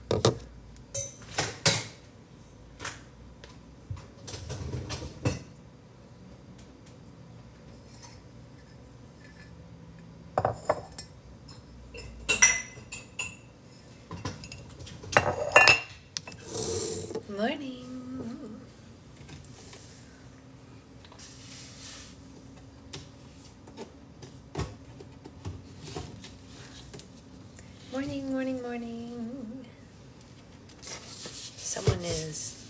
Morning. Morning, morning, morning. Someone is,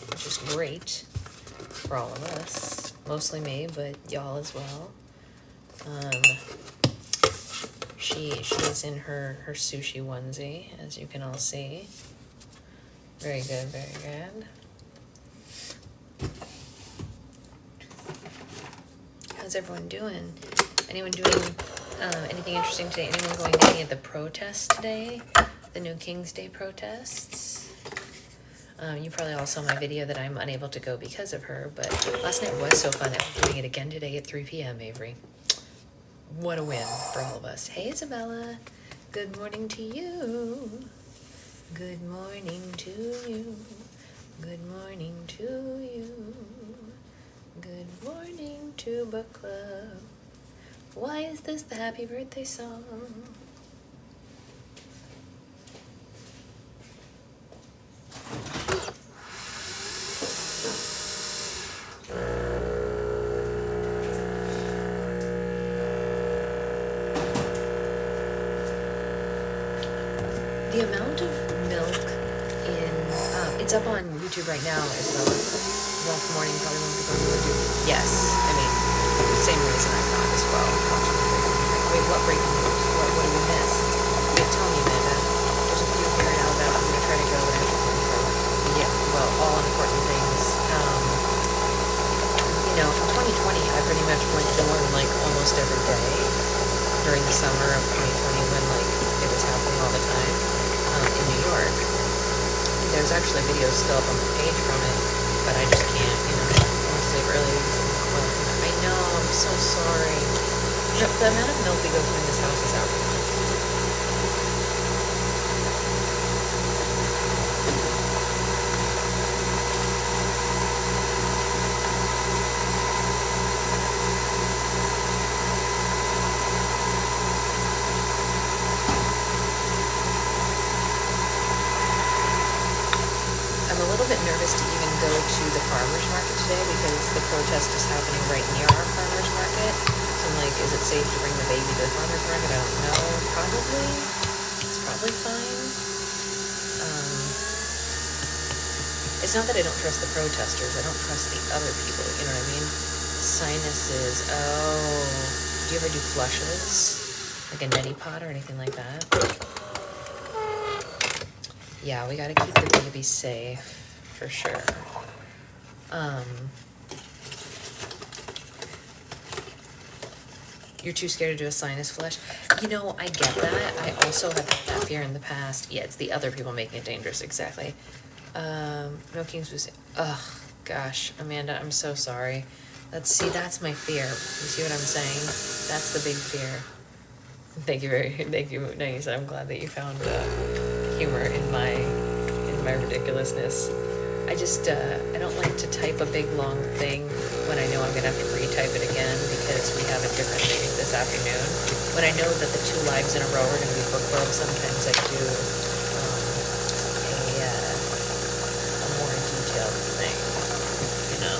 which is great for all of us. Mostly me, but y'all as well. She's in her sushi onesie, as you can all see. Very good, very good. How's everyone doing? Anyone doing anything interesting today? Anyone going to any of the protests today? The New King's Day protests? You probably all saw my video that I'm unable to go because of her, but last night was so fun that we're doing it again today at 3 p.m., Avery. What a win for all of us. Hey, Isabella. Good morning to you. Good morning to you. Good morning to you. Good morning to book club. Why is this the happy birthday song? The amount of milk in, it's up on YouTube right now, Isabella. Rough morning, probably won't be going to YouTube. Yes, I mean, same reason I thought as well. Wait, what breaking news? What do we miss? Yeah, tell me, Amanda. There's a few here in Alabama. I'm going to try to go, but I have to go. Yeah, well, all important things. You know, in 2020, I pretty much went to one, like, almost every day during the summer of 2020 when, like, it was happening all the time. In New York. There's actually videos still up on the page from it, but I just can't, you know, I want to sleep early because I'm not well. I know, I'm so sorry. The amount of milk we go through in this house is outrageous. Nervous to even go to the farmer's market today because the protest is happening right near our farmer's market. So I'm like, is it safe to bring the baby to the farmer's market? I don't know. Probably. It's probably fine. It's not that I don't trust the protesters. I don't trust the other people. You know what I mean? Sinuses. Oh. Do you ever do flushes? Like a neti pot or anything like that? Yeah, we gotta keep the baby safe. For sure. You're too scared to do a sinus flush? You know, I get that. I also have had that fear in the past. Yeah, it's the other people making it dangerous, exactly. No Kings was... Ugh, gosh, Amanda, I'm so sorry. That's my fear. You see what I'm saying? That's the big fear. Thank you, Nice. I'm glad that you found humor in my ridiculousness. I just, I don't like to type a big long thing when I know I'm going to have to retype it again because we have a different thing this afternoon. When I know that the 2 lives in a row are going to be book club, sometimes I do a more detailed thing, you know.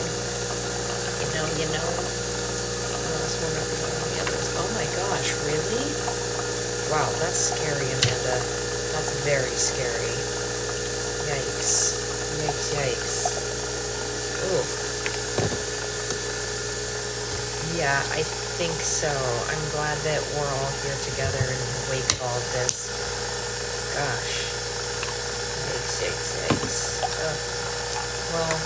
Unless one representing the others. Oh my gosh, really? Wow, that's scary, Amanda. That's very scary. Yikes. Yikes. Ooh. Yeah, I think so. I'm glad that we're all here together in the wake of all of this. Gosh. Yikes. Well,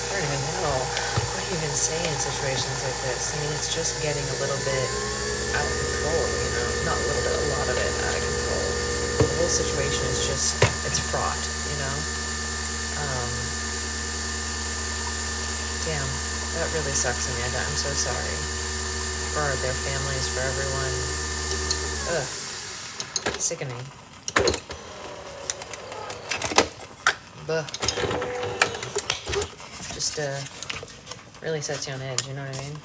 I don't even know. What do you even say in situations like this? I mean, it's just getting a little bit out of control, you know? Not a little bit, a lot of it out of control. The whole situation is just, it's fraught, you know? Damn, that really sucks, Amanda. I'm so sorry. For their families, for everyone. Ugh. Sickening. Buh. Just really sets you on edge, you know what I mean?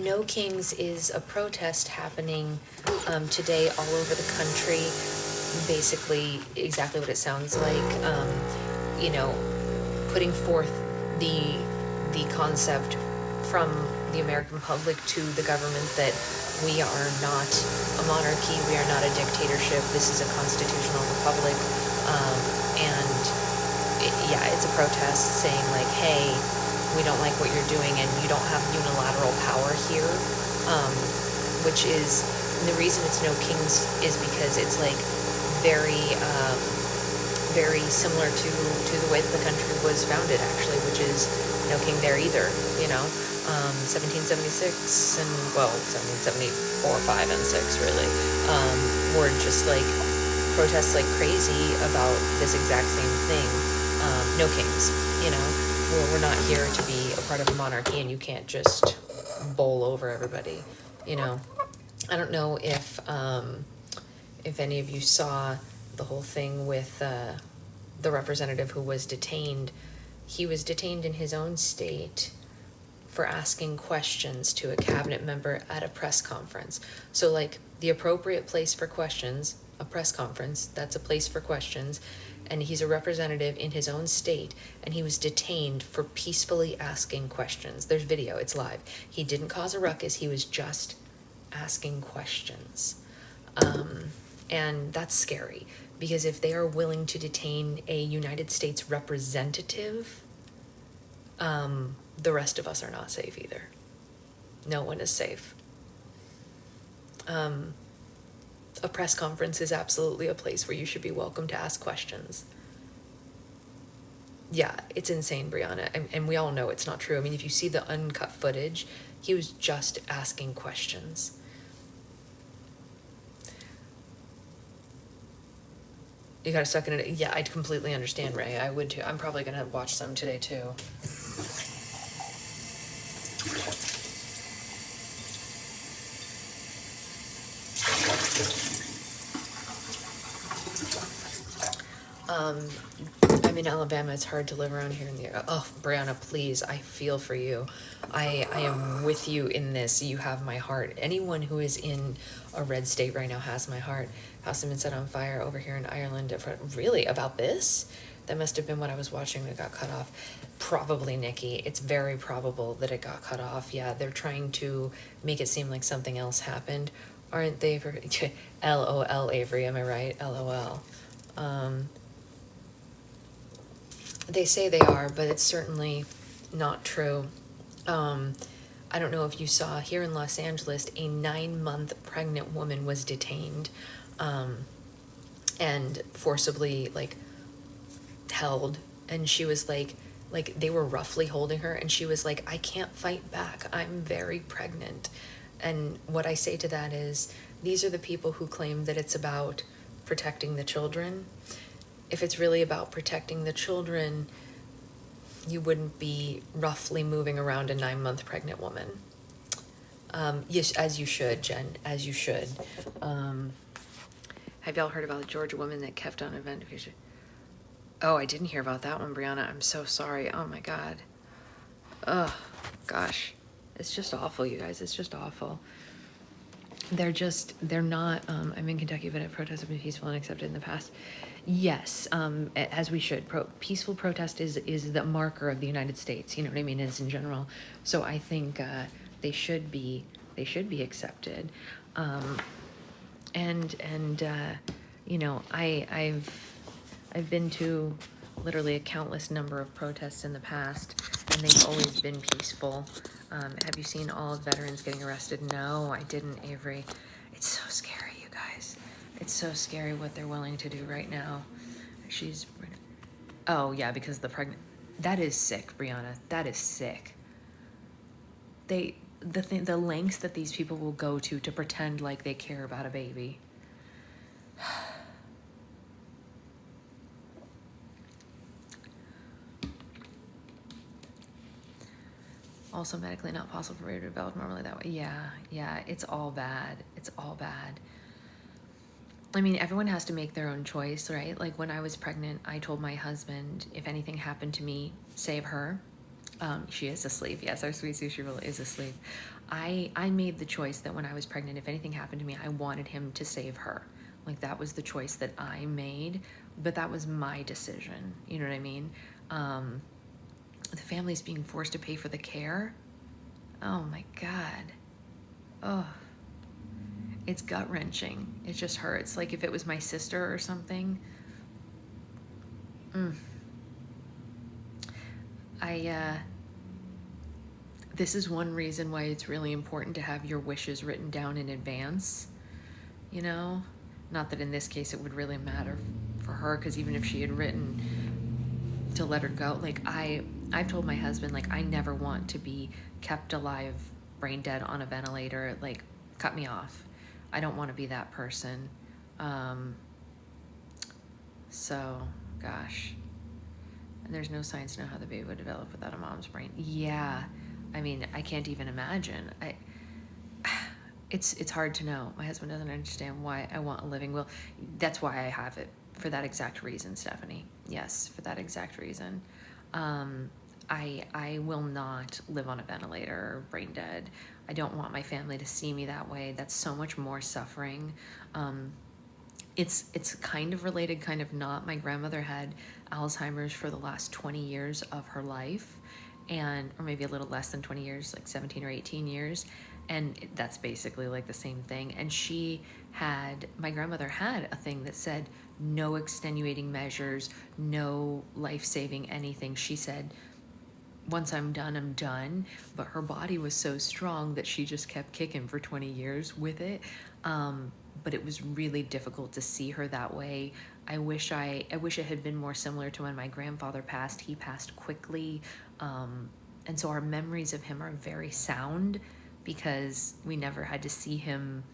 No Kings is a protest happening today all over the country. Basically, exactly what it sounds like. You know, putting forth the concept from the American public to the government that we are not a monarchy, we are not a dictatorship. This is a constitutional republic, and yeah, it's a protest saying like, hey, we don't like what you're doing and you don't have unilateral power here, which is, the reason it's No Kings is because it's like very similar to the way that the country was founded, actually, which is no king there either, you know. 1776 and, well, 1774, 5, and 6 really, were just like protests like crazy about this exact same thing. No kings, you know. We're not here to be a part of a monarchy, and you can't just bowl over everybody, you know. I don't know if any of you saw the whole thing with the representative who was detained. He was detained in his own state for asking questions to a cabinet member at a press conference. So, like, the appropriate place for questions, a press conference, that's a place for questions, and he's a representative in his own state, and he was detained for peacefully asking questions. There's video, it's live. He didn't cause a ruckus, he was just asking questions. And that's scary, because if they are willing to detain a United States representative, the rest of us are not safe either. No one is safe. A press conference is absolutely a place where you should be welcome to ask questions. Yeah, it's insane, Brianna, and we all know it's not true. I mean, if you see the uncut footage, he was just asking questions. You gotta suck in it. Yeah, I completely understand, Ray. I would too. I'm probably gonna watch some today too. I'm in Alabama. It's hard to live around here in the... Oh, Brianna, please, I feel for you. I am with you in this. You have my heart. Anyone who is in a red state right now has my heart. House has been set on fire over here in Ireland. Really? About this? That must have been what I was watching when it got cut off. Probably, Nikki. It's very probable that it got cut off. Yeah, they're trying to make it seem like something else happened. Aren't they? LOL, Avery, am I right? LOL. They say they are, but it's certainly not true. I don't know if you saw here in Los Angeles, a 9-month pregnant woman was detained and forcibly like held, and she was like they were roughly holding her, and she was like, I can't fight back, I'm very pregnant. And what I say to that is, these are the people who claim that it's about protecting the children. If it's really about protecting the children, you wouldn't be roughly moving around a 9-month pregnant woman. Yes, as you should, Jen, as you should. Have y'all heard about the Georgia woman that kept on event? Oh, I didn't hear about that one, Brianna. I'm so sorry. Oh my God. Oh, gosh. It's just awful, you guys. It's just awful. They're not, I'm in Kentucky, but protests have been peaceful and accepted in the past. Yes, as we should. Peaceful protest is the marker of the United States, you know what I mean, is in general. So I think they should be accepted. You know, I've been to literally a countless number of protests in the past, and they've always been peaceful. Have you seen all veterans getting arrested? No, I didn't, Avery. It's so scary, you guys. It's so scary what they're willing to do right now. Oh yeah, because the pregnant. That is sick, Brianna. That is sick. the lengths that these people will go to pretend like they care about a baby. Also medically not possible for baby to develop normally that way. Yeah, it's all bad. It's all bad. I mean, everyone has to make their own choice, right? Like when I was pregnant, I told my husband, if anything happened to me, save her. She is asleep. Yes, our sweet sushi roll is asleep. I made the choice that when I was pregnant, if anything happened to me, I wanted him to save her. Like that was the choice that I made, but that was my decision. You know what I mean? The family's being forced to pay for the care. Oh my God. Oh, it's gut wrenching. It just hurts. Like if it was my sister or something. This is one reason why it's really important to have your wishes written down in advance, you know? Not that in this case it would really matter for her, because even if she had written to let her go, like I've told my husband, like I never want to be kept alive, brain dead on a ventilator, like cut me off. I don't want to be that person. So, gosh. And there's no signs to know how the baby would develop without a mom's brain. Yeah. I mean, I can't even imagine. It's hard to know. My husband doesn't understand why I want a living will. That's why I have it, for that exact reason, Stephanie. Yes, for that exact reason. I will not live on a ventilator or brain dead. I don't want my family to see me that way. That's so much more suffering. It's kind of related, kind of not. My grandmother had Alzheimer's for the last 20 years of her life, or maybe a little less than 20 years, like 17 or 18 years. And that's basically like the same thing. And my grandmother had a thing that said no extenuating measures, no life-saving anything. She said, once I'm done, I'm done. But her body was so strong that she just kept kicking for 20 years with it. But it was really difficult to see her that way. I wish it had been more similar to when my grandfather passed. He passed quickly. And so our memories of him are very sound because we never had to see him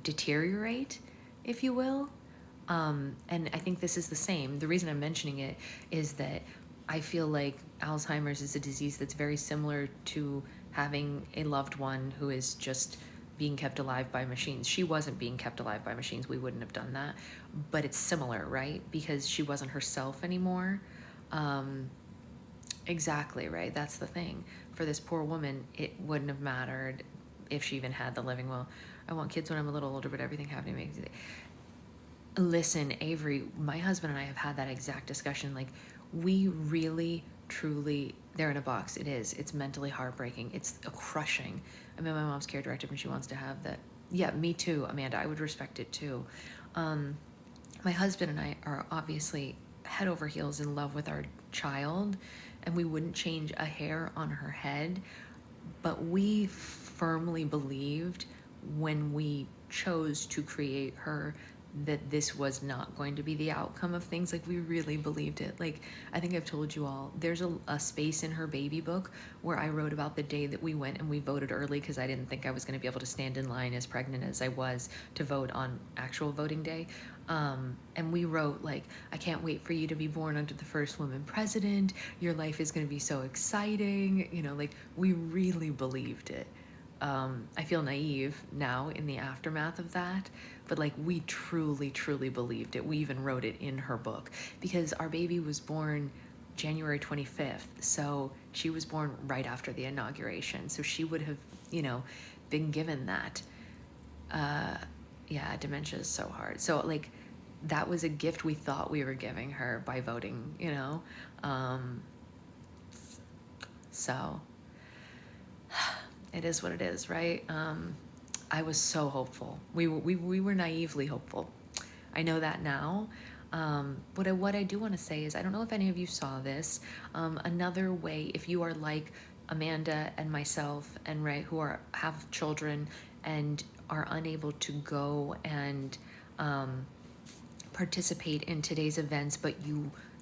deteriorate, if you will. And I think this is the same. The reason I'm mentioning it is that I feel like Alzheimer's is a disease that's very similar to having a loved one who is just being kept alive by machines. She wasn't being kept alive by machines. We wouldn't have done that. But it's similar, right? Because she wasn't herself anymore. Exactly, right? That's the thing. For this poor woman, it wouldn't have mattered if she even had the living will. I want kids when I'm a little older, but everything happening makes it. Listen, Avery, my husband and I have had that exact discussion. Like, we really, truly, they're in a box. It is. It's mentally heartbreaking. It's crushing. I mean, my mom's care directive and she wants to have that. Yeah, me too, Amanda. I would respect it too. My husband and I are obviously head over heels in love with our child, and we wouldn't change a hair on her head, but we firmly believed when we chose to create her that this was not going to be the outcome of things. Like, we really believed it. Like, I think I've told you all, there's a space in her baby book where I wrote about the day that we went and we voted early because I didn't think I was going to be able to stand in line as pregnant as I was to vote on actual voting day. And we wrote, like, I can't wait for you to be born under the first woman president. Your life is going to be so exciting. You know, like, we really believed it. I feel naive now in the aftermath of that, but like, we truly, truly believed it. We even wrote it in her book because our baby was born January 25th. So she was born right after the inauguration. So she would have, you know, been given that. Yeah, dementia is so hard. So like, that was a gift we thought we were giving her by voting, you know? So it is what it is, right? I was so hopeful. We were naively hopeful. I know that now. What I do want to say is, I don't know if any of you saw this. Another way, if you are like Amanda and myself and Ray, who have children and are unable to go and participate in today's events, but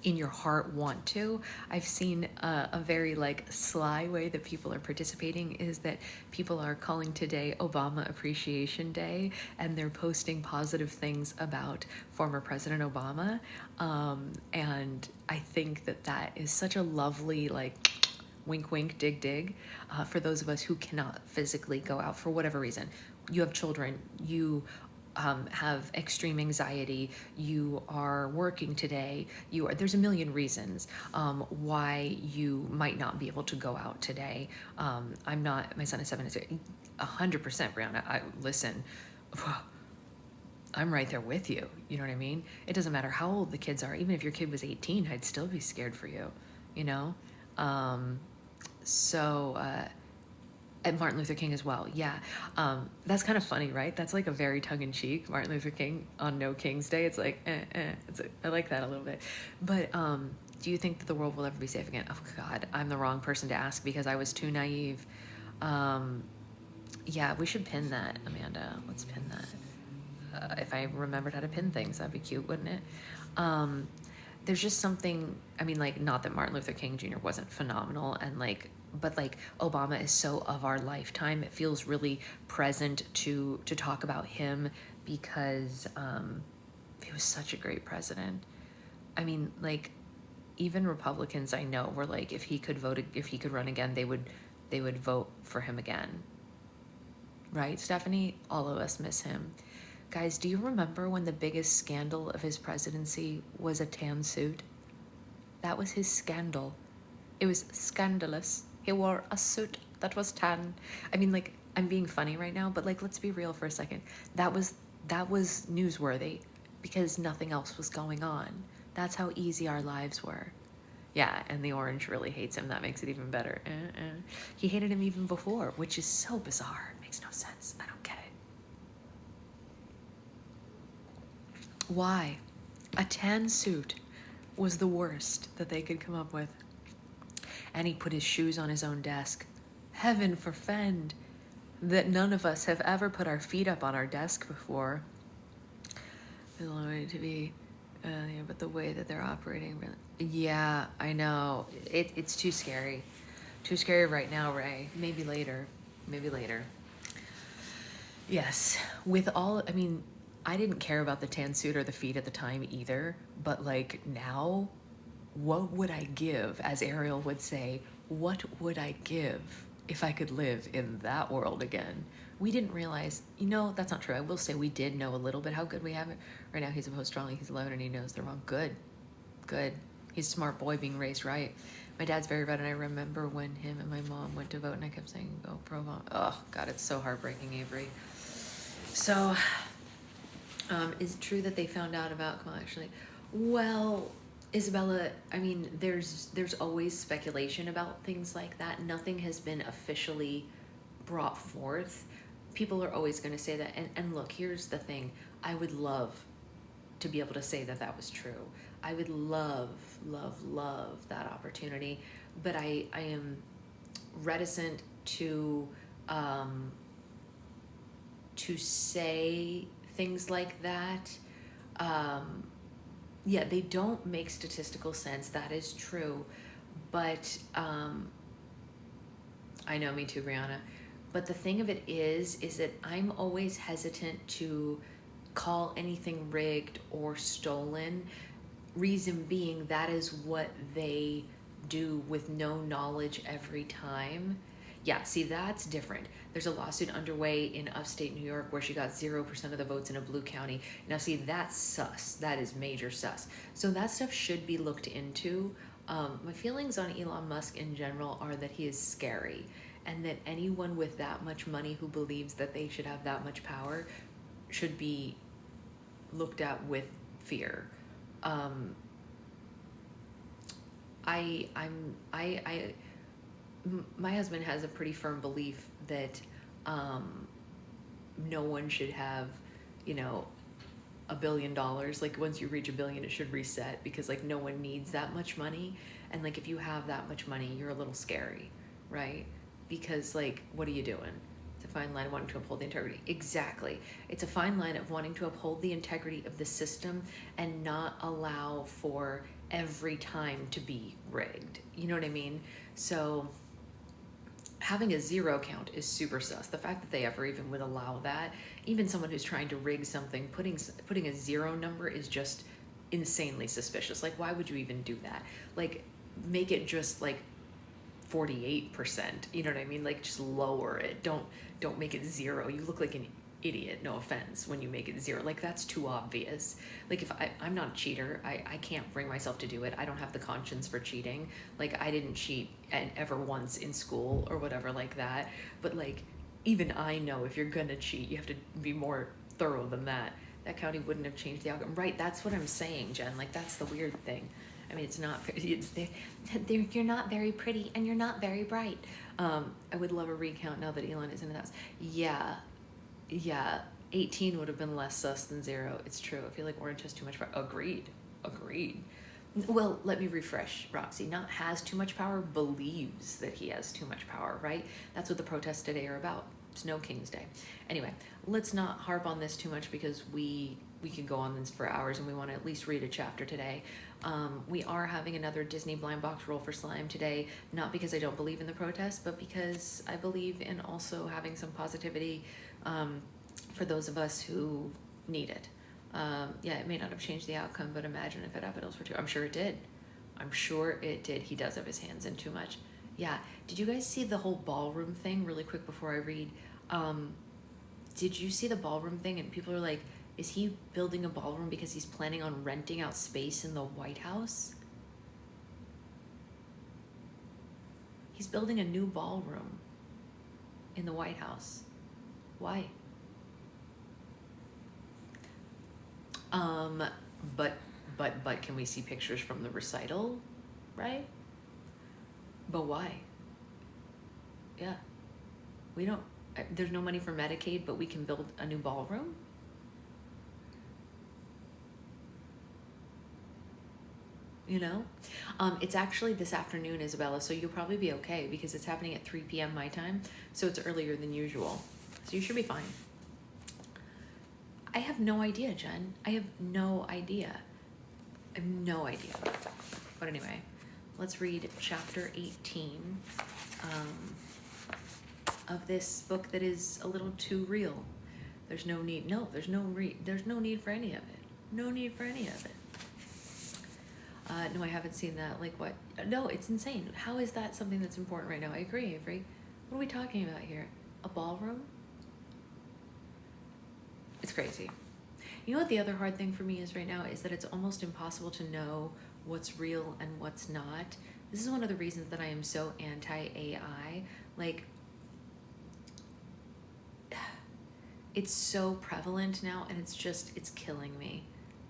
in your heart want to. I've seen a very like sly way that people are participating is that people are calling today Obama Appreciation Day, and they're posting positive things about former President Obama. And I think that that is such a lovely like wink wink dig dig for those of us who cannot physically go out for whatever reason. You have children, you have extreme anxiety, you are working today, there's a million reasons why you might not be able to go out today. My son is 7, 100%, Brianna, listen, I'm right there with you, you know what I mean? It doesn't matter how old the kids are, even if your kid was 18, I'd still be scared for you, you know? And Martin Luther King as well. Yeah. That's kind of funny, right? That's like a very tongue-in-cheek Martin Luther King on No King's Day. It's like, I like that a little bit. But do you think that the world will ever be safe again? Oh, God, I'm the wrong person to ask because I was too naive. Yeah, we should pin that, Amanda. Let's pin that. If I remembered how to pin things, that'd be cute, wouldn't it? There's just something, I mean, like, not that Martin Luther King Jr. wasn't phenomenal and like, but like Obama is so of our lifetime. It feels really present to talk about him because he was such a great president. I mean, like, even Republicans I know were like, if he could run again, they would vote for him again. Right, Stephanie? All of us miss him. Guys, do you remember when the biggest scandal of his presidency was a tan suit? That was his scandal. It was scandalous. He wore a suit that was tan. I mean, like, I'm being funny right now, but like, let's be real for a second. That was newsworthy because nothing else was going on. That's how easy our lives were. Yeah, and the orange really hates him. That makes it even better. He hated him even before, which is so bizarre. It makes no sense. I don't get it. Why? A tan suit was the worst that they could come up with. And he put his shoes on his own desk. Heaven forfend that none of us have ever put our feet up on our desk before. To be, but the way that they're operating, yeah, I know. It's too scary. Too scary right now, Ray. Maybe later. Maybe later. Yes, I mean, I didn't care about the tan suit or the feet at the time either, but like now, what would I give, as Ariel would say, what would I give if I could live in that world again? We didn't realize, that's not true. I will say we did know a little bit how good we have it. Right now he's opposed strongly, he's 11 and he knows they're wrong. Good. He's a smart boy being raised right. My dad's very red, and I remember when him and my mom went to vote and I kept saying, go pro-Obama. Oh God, it's so heartbreaking, Avery. So, is it true that they found out about Kamala actually? Well, Isabella, I mean, there's always speculation about things like that. Nothing has been officially brought forth. People are always going to say that. And look, here's the thing. I would love to be able to say that that was true. I would love, love, love that opportunity. But I am reticent to say things like that. Yeah, they don't make statistical sense. That is true. But I know, me too, Brianna. But the thing of it is that I'm always hesitant to call anything rigged or stolen. Reason being, that is what they do with no knowledge every time. Yeah, see, that's different. There's a lawsuit underway in upstate New York where she got 0% of the votes in a blue county. Now, see, that's sus. That is major sus. So that stuff should be looked into. My feelings on Elon Musk in general are that he is scary, and that anyone with that much money who believes that they should have that much power should be looked at with fear. My husband has a pretty firm belief that no one should have, $1 billion. Like, once you reach $1 billion, it should reset, because like no one needs that much money. And like, if you have that much money, you're a little scary, right? Because like, what are you doing? It's a fine line of wanting to uphold the integrity. Exactly. It's a fine line of wanting to uphold the integrity of the system and not allow for every time to be rigged. You know what I mean? So having a zero count is super sus. The fact that they ever even would allow that, even someone who's trying to rig something, putting a zero number is just insanely suspicious. Like, why would you even do that? Like, make it just like 48%. You know what I mean? Like, just lower it. Don't make it zero. You look like an idiot, no offense, when you make it zero. Like, that's too obvious. Like, if I'm not a cheater, I can't bring myself to do it. I don't have the conscience for cheating. Like, I didn't cheat ever once in school or whatever like that. But like, even I know if you're gonna cheat, you have to be more thorough than that. That county wouldn't have changed the outcome. Right, that's what I'm saying, Jen. Like, that's the weird thing. I mean, it's not, you're not very pretty and you're not very bright. I would love a recount now that Elon is in the house. Yeah, 18 would have been less sus than 0. It's true. I feel like Orange has too much power. Agreed. Well, let me refresh, Roxy. Not has too much power, believes that he has too much power, right? That's what the protests today are about. It's no King's Day. Anyway, let's not harp on this too much because we could go on this for hours and we want to at least read a chapter today. We are having another Disney blind box roll for slime today, not because I don't believe in the protest, but because I believe in also having some positivity for those of us who need it. Yeah, it may not have changed the outcome, but imagine if it happened elsewhere too. I'm sure it did. He does have his hands in too much. Yeah, did you guys see the whole ballroom thing really quick before I read? Did you see the ballroom thing? And people are like, is he building a ballroom because he's planning on renting out space in the White House? He's building a new ballroom in the White House. Why? But can we see pictures from the recital? Right? But why? Yeah. We don't, there's no money for Medicaid, but we can build a new ballroom? You know? It's actually this afternoon, Isabella, so you'll probably be okay because it's happening at 3 p.m. my time, so it's earlier than usual. So you should be fine. I have no idea, Jen. I have no idea. But anyway, let's read chapter 18 of this book that is a little too real. There's no need. No, there's no need for any of it. No need for any of it. No, I haven't seen that. Like what? No, it's insane. How is that something that's important right now? I agree, Avery. What are we talking about here? A ballroom? It's crazy. You know what the other hard thing for me is right now is that it's almost impossible to know what's real and what's not. This is one of the reasons that I am so anti-AI. Like, it's so prevalent now and it's killing me.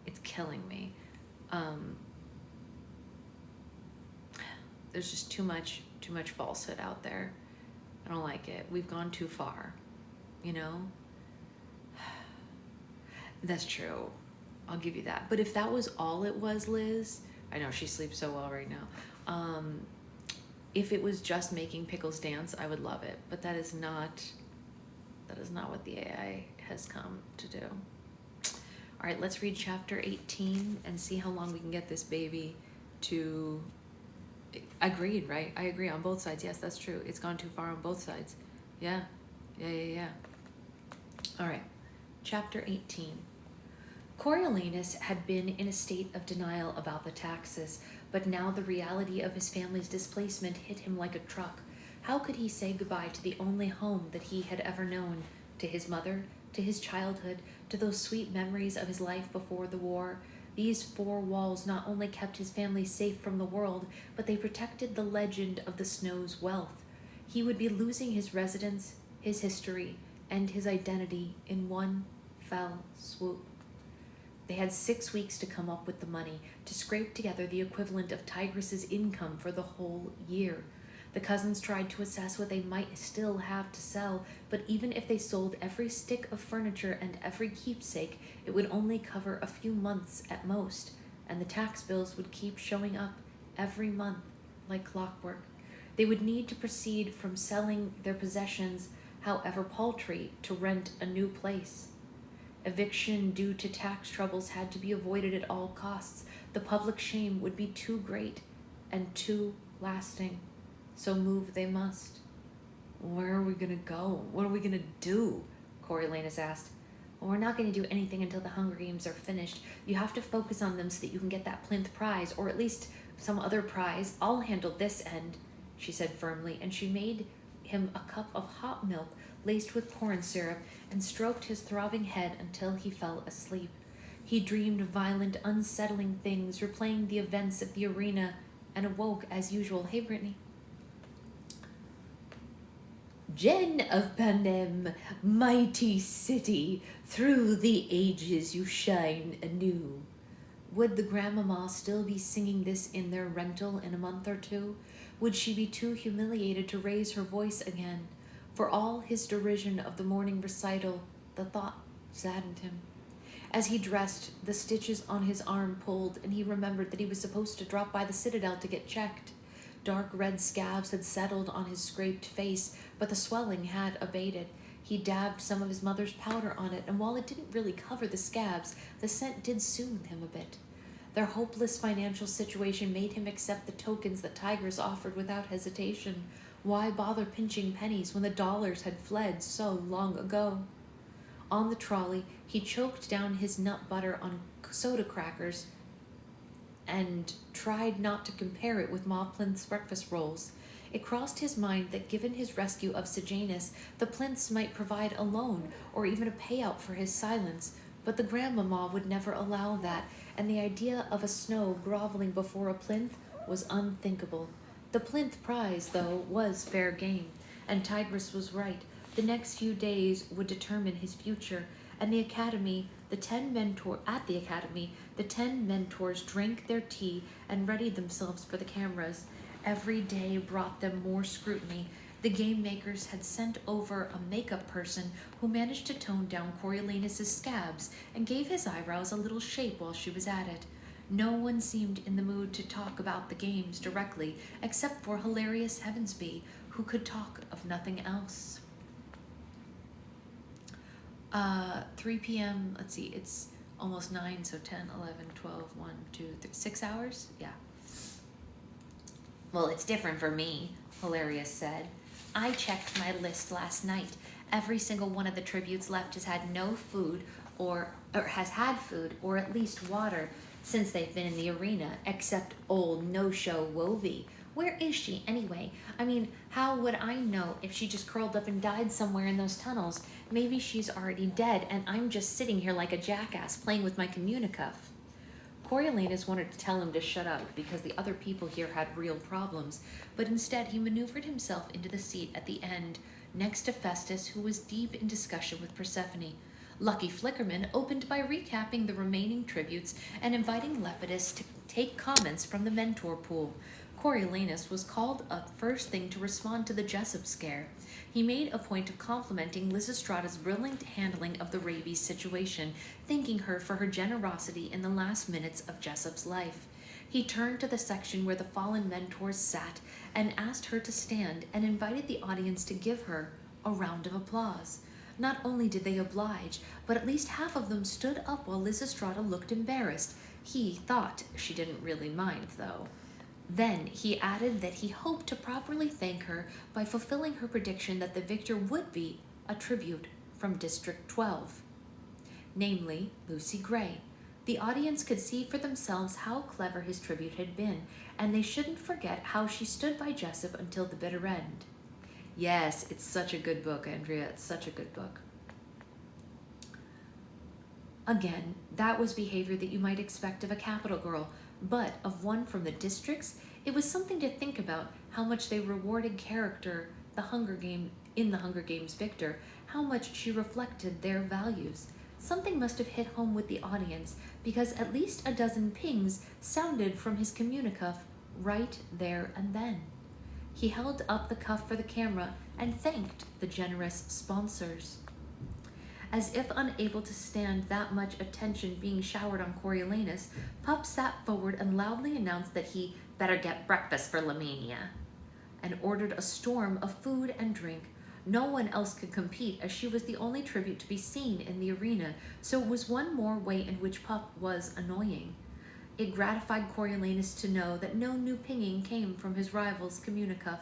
It's killing me. There's just too much falsehood out there. I don't like it. We've gone too far, you know? That's true. I'll give you that. But if that was all it was, Liz, I know she sleeps so well right now. If it was just making pickles dance, I would love it. But that is not what the AI has come to do. All right, let's read chapter 18 and see how long we can get this baby to... Agreed, right? I agree on both sides. Yes, that's true. It's gone too far on both sides. Yeah. All right, chapter 18. Coriolanus had been in a state of denial about the taxes, but now the reality of his family's displacement hit him like a truck. How could he say goodbye to the only home that he had ever known, to his mother, to his childhood, to those sweet memories of his life before the war? These four walls not only kept his family safe from the world, but they protected the legend of the Snow's wealth. He would be losing his residence, his history, and his identity in one fell swoop. They had 6 weeks to come up with the money, to scrape together the equivalent of Tigress's income for the whole year. The cousins tried to assess what they might still have to sell, but even if they sold every stick of furniture and every keepsake, it would only cover a few months at most, and the tax bills would keep showing up every month like clockwork. They would need to proceed from selling their possessions, however paltry, to rent a new place. Eviction due to tax troubles had to be avoided at all costs. The public shame would be too great and too lasting. So move they must. Where are we gonna go? What are we gonna do? Coriolanus asked. Well, we're not going to do anything until the Hunger Games are finished. You have to focus on them so that you can get that plinth prize, or at least some other prize. I'll handle this end, she said firmly, and she made him a cup of hot milk laced with corn syrup and stroked his throbbing head until he fell asleep. He dreamed violent, unsettling things, replaying the events of the arena, and awoke as usual. Hey, Brittany. Jen of Panem, mighty city, through the ages you shine anew. Would the grandmama still be singing this in their rental in a month or two? Would she be too humiliated to raise her voice again? For all his derision of the morning recital, the thought saddened him. As he dressed, the stitches on his arm pulled, and he remembered that he was supposed to drop by the Citadel to get checked. Dark red scabs had settled on his scraped face, but the swelling had abated. He dabbed some of his mother's powder on it, and while it didn't really cover the scabs, the scent did soothe him a bit. Their hopeless financial situation made him accept the tokens that Tigris offered without hesitation. Why bother pinching pennies when the dollars had fled so long ago? On the trolley, he choked down his nut butter on soda crackers and tried not to compare it with Ma Plinth's breakfast rolls. It crossed his mind that given his rescue of Sejanus, the Plinths might provide a loan or even a payout for his silence, but the grandmama would never allow that, and the idea of a Snow groveling before a Plinth was unthinkable. The Plinth prize, though, was fair game, and Tigris was right. The next few days would determine his future, and the academy, the 10 mentors drank their tea and readied themselves for the cameras. Every day brought them more scrutiny. The game makers had sent over a makeup person who managed to tone down Coriolanus's scabs and gave his eyebrows a little shape while she was at it. No one seemed in the mood to talk about the games directly, except for hilarious Heavensby, who could talk of nothing else. 3 p.m., let's see, it's almost 9, so 10, 11, 12, 1, 2, 3, 6 hours? Yeah. Well, it's different for me, Hilarious said. I checked my list last night. Every single one of the tributes left has had no food or has had food or at least water since they've been in the arena, except old no-show Wovie. Where is she anyway? I mean, how would I know if she just curled up and died somewhere in those tunnels? Maybe she's already dead and I'm just sitting here like a jackass playing with my communicuff. Coriolanus wanted to tell him to shut up because the other people here had real problems, but instead he maneuvered himself into the seat at the end, next to Festus, who was deep in discussion with Persephone. Lucky Flickerman opened by recapping the remaining tributes and inviting Lepidus to take comments from the mentor pool. Coriolanus was called up first thing to respond to the Jessup scare. He made a point of complimenting Lysistrata's brilliant handling of the rabies situation, thanking her for her generosity in the last minutes of Jessup's life. He turned to the section where the fallen mentors sat and asked her to stand and invited the audience to give her a round of applause. Not only did they oblige, but at least half of them stood up while Lysistrata looked embarrassed. He thought she didn't really mind, though. Then he added that he hoped to properly thank her by fulfilling her prediction that the victor would be a tribute from District 12, namely Lucy Gray. The audience could see for themselves how clever his tribute had been, and they shouldn't forget how she stood by Jessup until the bitter end. Yes, it's such a good book, Andrea. It's such a good book. Again, that was behavior that you might expect of a capital girl, but of one from the districts, it was something to think about how much they rewarded character in the Hunger Games victor, how much she reflected their values. Something must have hit home with the audience because at least a dozen pings sounded from his communicuff right there and then. He held up the cuff for the camera and thanked the generous sponsors. As if unable to stand that much attention being showered on Coriolanus, Pup sat forward and loudly announced that he better get breakfast for Lamania, and ordered a storm of food and drink. No one else could compete, as she was the only tribute to be seen in the arena, so it was one more way in which Pup was annoying. It gratified Coriolanus to know that no new pinging came from his rival's communicuff.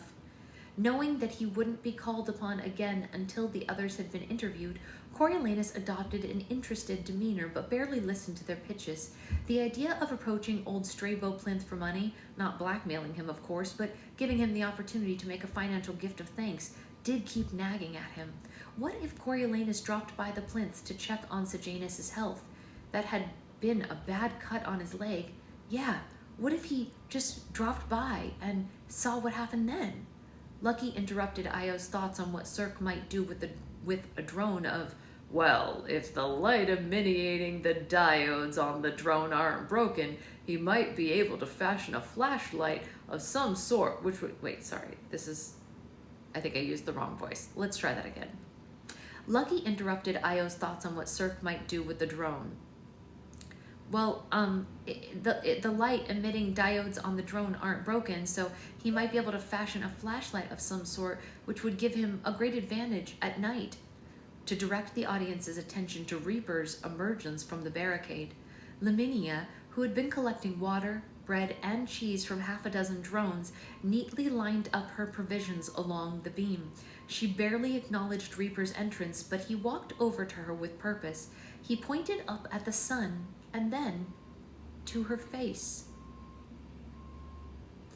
Knowing that he wouldn't be called upon again until the others had been interviewed, Coriolanus adopted an interested demeanor but barely listened to their pitches. The idea of approaching old Strabo Plinth for money, not blackmailing him of course, but giving him the opportunity to make a financial gift of thanks, did keep nagging at him. What if Coriolanus dropped by the Plinths to check on Sejanus's health? That had been a bad cut on his leg. Yeah, what if he just dropped by and saw what happened then? Lucky interrupted Io's thoughts on what Cirque might do with a drone of, well, if the light emanating the diodes on the drone aren't broken, he might be able to fashion a flashlight of some sort, which would, wait, sorry, I think I used the wrong voice. Let's try that again. Lucky interrupted Io's thoughts on what Cirque might do with the drone. Well, the light emitting diodes on the drone aren't broken, so he might be able to fashion a flashlight of some sort, which would give him a great advantage at night. To direct the audience's attention to Reaper's emergence from the barricade, Laminia, who had been collecting water, bread, and cheese from half a dozen drones, neatly lined up her provisions along the beam. She barely acknowledged Reaper's entrance, but he walked over to her with purpose. He pointed up at the sun, and then to her face.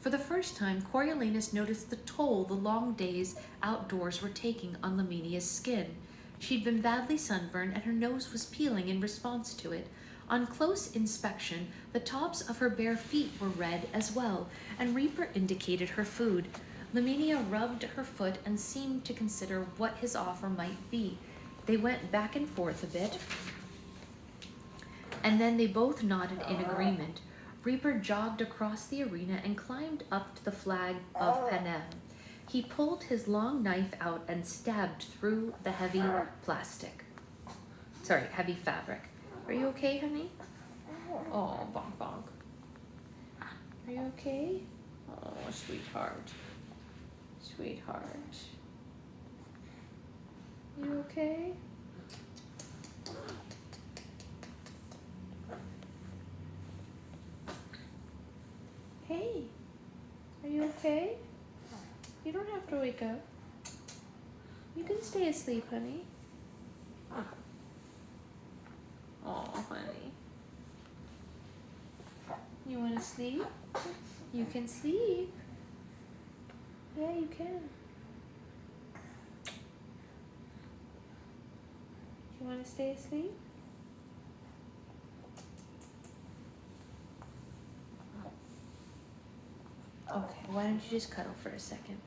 For the first time, Coriolanus noticed the toll the long days outdoors were taking on Laminia's skin. She'd been badly sunburned, and her nose was peeling in response to it. On close inspection, the tops of her bare feet were red as well, and Reaper indicated her food. Laminia rubbed her foot and seemed to consider what his offer might be. They went back and forth a bit, and then they both nodded in agreement. Reaper jogged across the arena and climbed up to the flag of Panem. He pulled his long knife out and stabbed through the heavy fabric. Are you okay, honey? Oh, bonk bonk. Are you okay? Oh, sweetheart. Sweetheart. You okay? Hey, are you okay? You don't have to wake up. You can stay asleep, honey. Oh, honey. You want to sleep? You can sleep. Yeah, you can. You want to stay asleep? Okay, why don't you just cuddle for a second?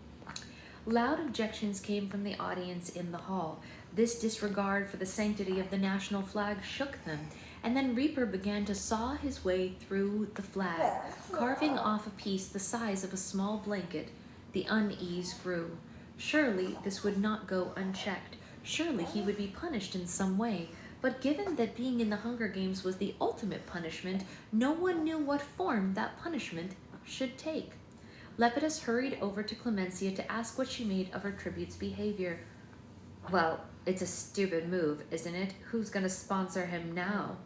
Loud objections came from the audience in the hall. This disregard for the sanctity of the national flag shook them, and then Reaper began to saw his way through the flag, carving off a piece the size of a small blanket. The unease grew. Surely this would not go unchecked. Surely he would be punished in some way. But given that being in the Hunger Games was the ultimate punishment, no one knew what form that punishment should take. Lepidus hurried over to Clemencia to ask what she made of her tribute's behavior. Well, it's a stupid move, isn't it? Who's gonna sponsor him now?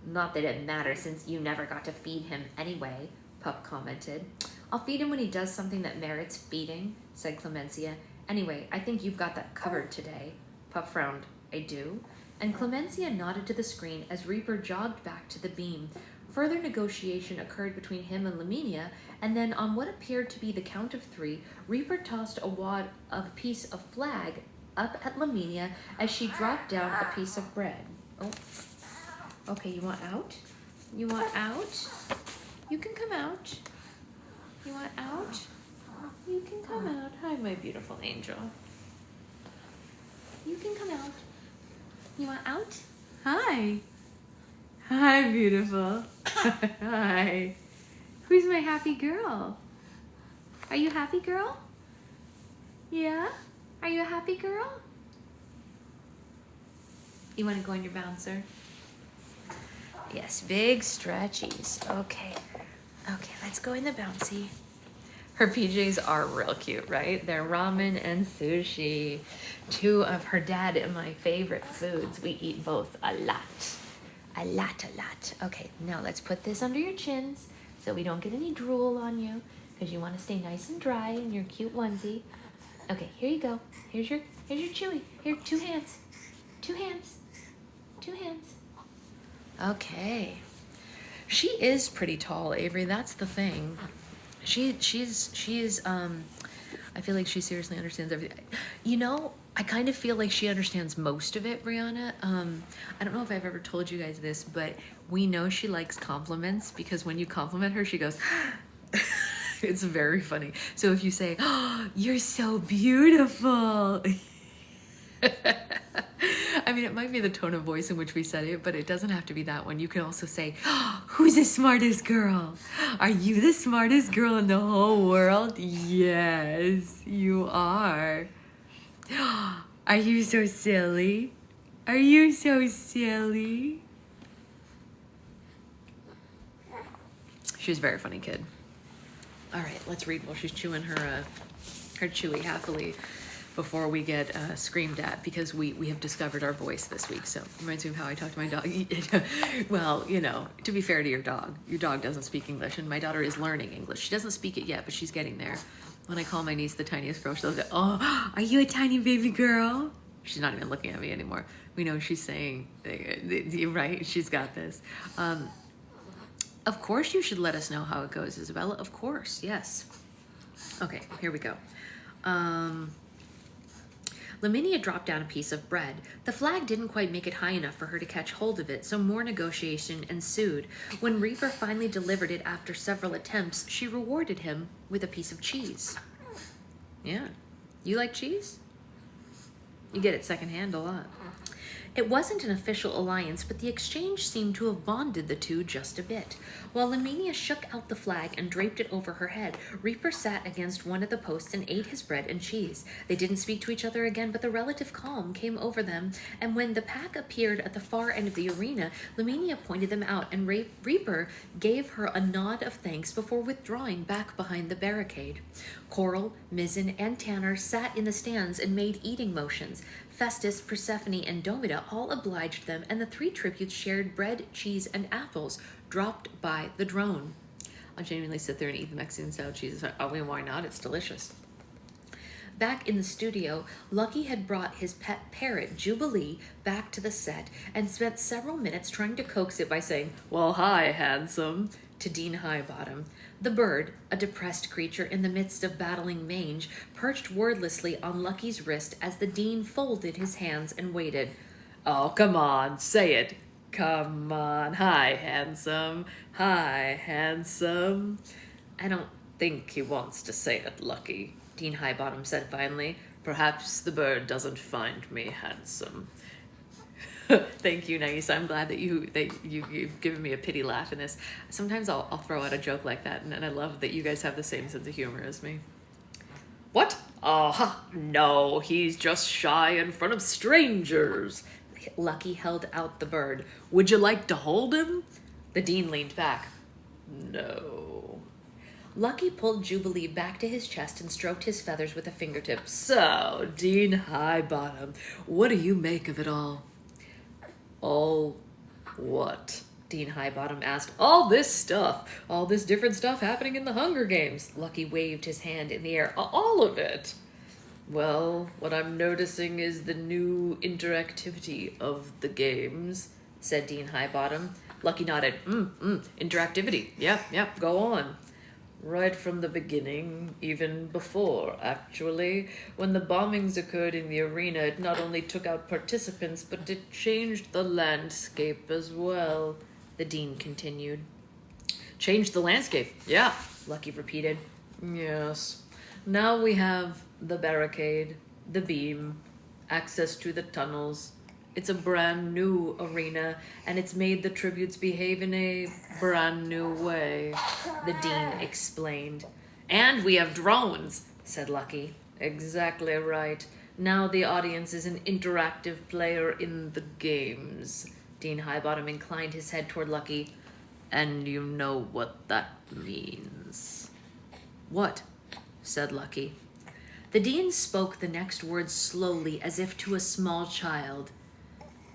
Not that it matters since you never got to feed him anyway, Pup commented. I'll feed him when he does something that merits feeding, said Clemencia. Anyway, I think you've got that covered today. Pup frowned. I do? And Clemencia nodded to the screen as Reaper jogged back to the beam. Further negotiation occurred between him and Laminia, and then on what appeared to be the count of 3, Reaper tossed a wad of a piece of flag up at Laminia as she dropped down a piece of bread. Oh, okay, you want out? You want out? You can come out. You want out? You can come out. Hi, my beautiful angel. You can come out. You want out? Hi. Hi, beautiful. Hi. Who's my happy girl? Are you a happy girl? Yeah? Are you a happy girl? You want to go on your bouncer? Yes, big stretchies. Okay. Okay, let's go in the bouncy. Her PJs are real cute, right? They're ramen and sushi. Two of her dad and my favorite foods. We eat both a lot. A lot, a lot. Okay, now let's put this under your chins so we don't get any drool on you because you want to stay nice and dry in your cute onesie. Okay, here you go. Here's your Chewy. Here, 2 hands. 2 hands. 2 hands. Okay. She is pretty tall, Avery. That's the thing. She's I feel like she seriously understands everything. You know, I kind of feel like she understands most of it, Brianna. I don't know if I've ever told you guys this, but we know she likes compliments because when you compliment her, she goes, it's very funny. So if you say, oh, you're so beautiful. I mean, it might be the tone of voice in which we said it, but it doesn't have to be that one. You can also say, oh, who's the smartest girl? Are you the smartest girl in the whole world? Yes, you are. Are you so silly? Are you so silly? She's a very funny kid. All right, let's read while she's chewing her chewy happily before we get screamed at because we have discovered our voice this week. So reminds me of how I talk to my dog. Well, you know, to be fair to your dog doesn't speak English and my daughter is learning English. She doesn't speak it yet, but she's getting there. When I call my niece the tiniest girl, she'll go, oh, are you a tiny baby girl? She's not even looking at me anymore. We know she's saying, right, she's got this. Of course you should let us know how it goes, Isabella. Of course, yes. Okay, here we go. Laminia dropped down a piece of bread. The flag didn't quite make it high enough for her to catch hold of it, so more negotiation ensued. When Reaper finally delivered it after several attempts, she rewarded him with a piece of cheese. Yeah. You like cheese? You get it secondhand a lot. It wasn't an official alliance, but the exchange seemed to have bonded the two just a bit. While Laminia shook out the flag and draped it over her head, Reaper sat against one of the posts and ate his bread and cheese. They didn't speak to each other again, but the relative calm came over them, and when the pack appeared at the far end of the arena, Laminia pointed them out, and Reaper gave her a nod of thanks before withdrawing back behind the barricade. Coral, Mizzen, and Tanner sat in the stands and made eating motions. Festus, Persephone, and Domida all obliged them, and the 3 tributes shared bread, cheese, and apples dropped by the drone. I'll genuinely sit there and eat the Mexican-style cheese. I mean, why not? It's delicious. Back in the studio, Lucky had brought his pet parrot, Jubilee, back to the set and spent several minutes trying to coax it by saying, well, hi, handsome, to Dean Highbottom. The bird, a depressed creature in the midst of battling mange, perched wordlessly on Lucky's wrist as the dean folded his hands and waited. Oh, come on, say it. Come on. Hi, handsome. Hi, handsome. I don't think he wants to say it, Lucky, Dean Highbottom said finally. Perhaps the bird doesn't find me handsome. Thank you, Nice. I'm glad that you've given me a pity laugh in this. Sometimes I'll throw out a joke like that, and I love that you guys have the same sense of humor as me. What? No, he's just shy in front of strangers. Lucky held out the bird. Would you like to hold him? The dean leaned back. No. Lucky pulled Jubilee back to his chest and stroked his feathers with a fingertip. So, Dean Highbottom, what do you make of it all? All what? Dean Highbottom asked. All this stuff. All this different stuff happening in the Hunger Games. Lucky waved his hand in the air. All of it. Well, what I'm noticing is the new interactivity of the games, said Dean Highbottom. Lucky nodded. Interactivity. Yep, go on. Right from the beginning, even before, actually. When the bombings occurred in the arena, it not only took out participants, but it changed the landscape as well, the dean continued. Changed the landscape, yeah, Lucky repeated. Yes. Now we have the barricade, the beam, access to the tunnels. It's a brand new arena, and it's made the tributes behave in a brand new way, the dean explained. And we have drones, said Lucky. Exactly right. Now the audience is an interactive player in the games. Dean Highbottom inclined his head toward Lucky. And you know what that means. What? said Lucky. The dean spoke the next words slowly, as if to a small child.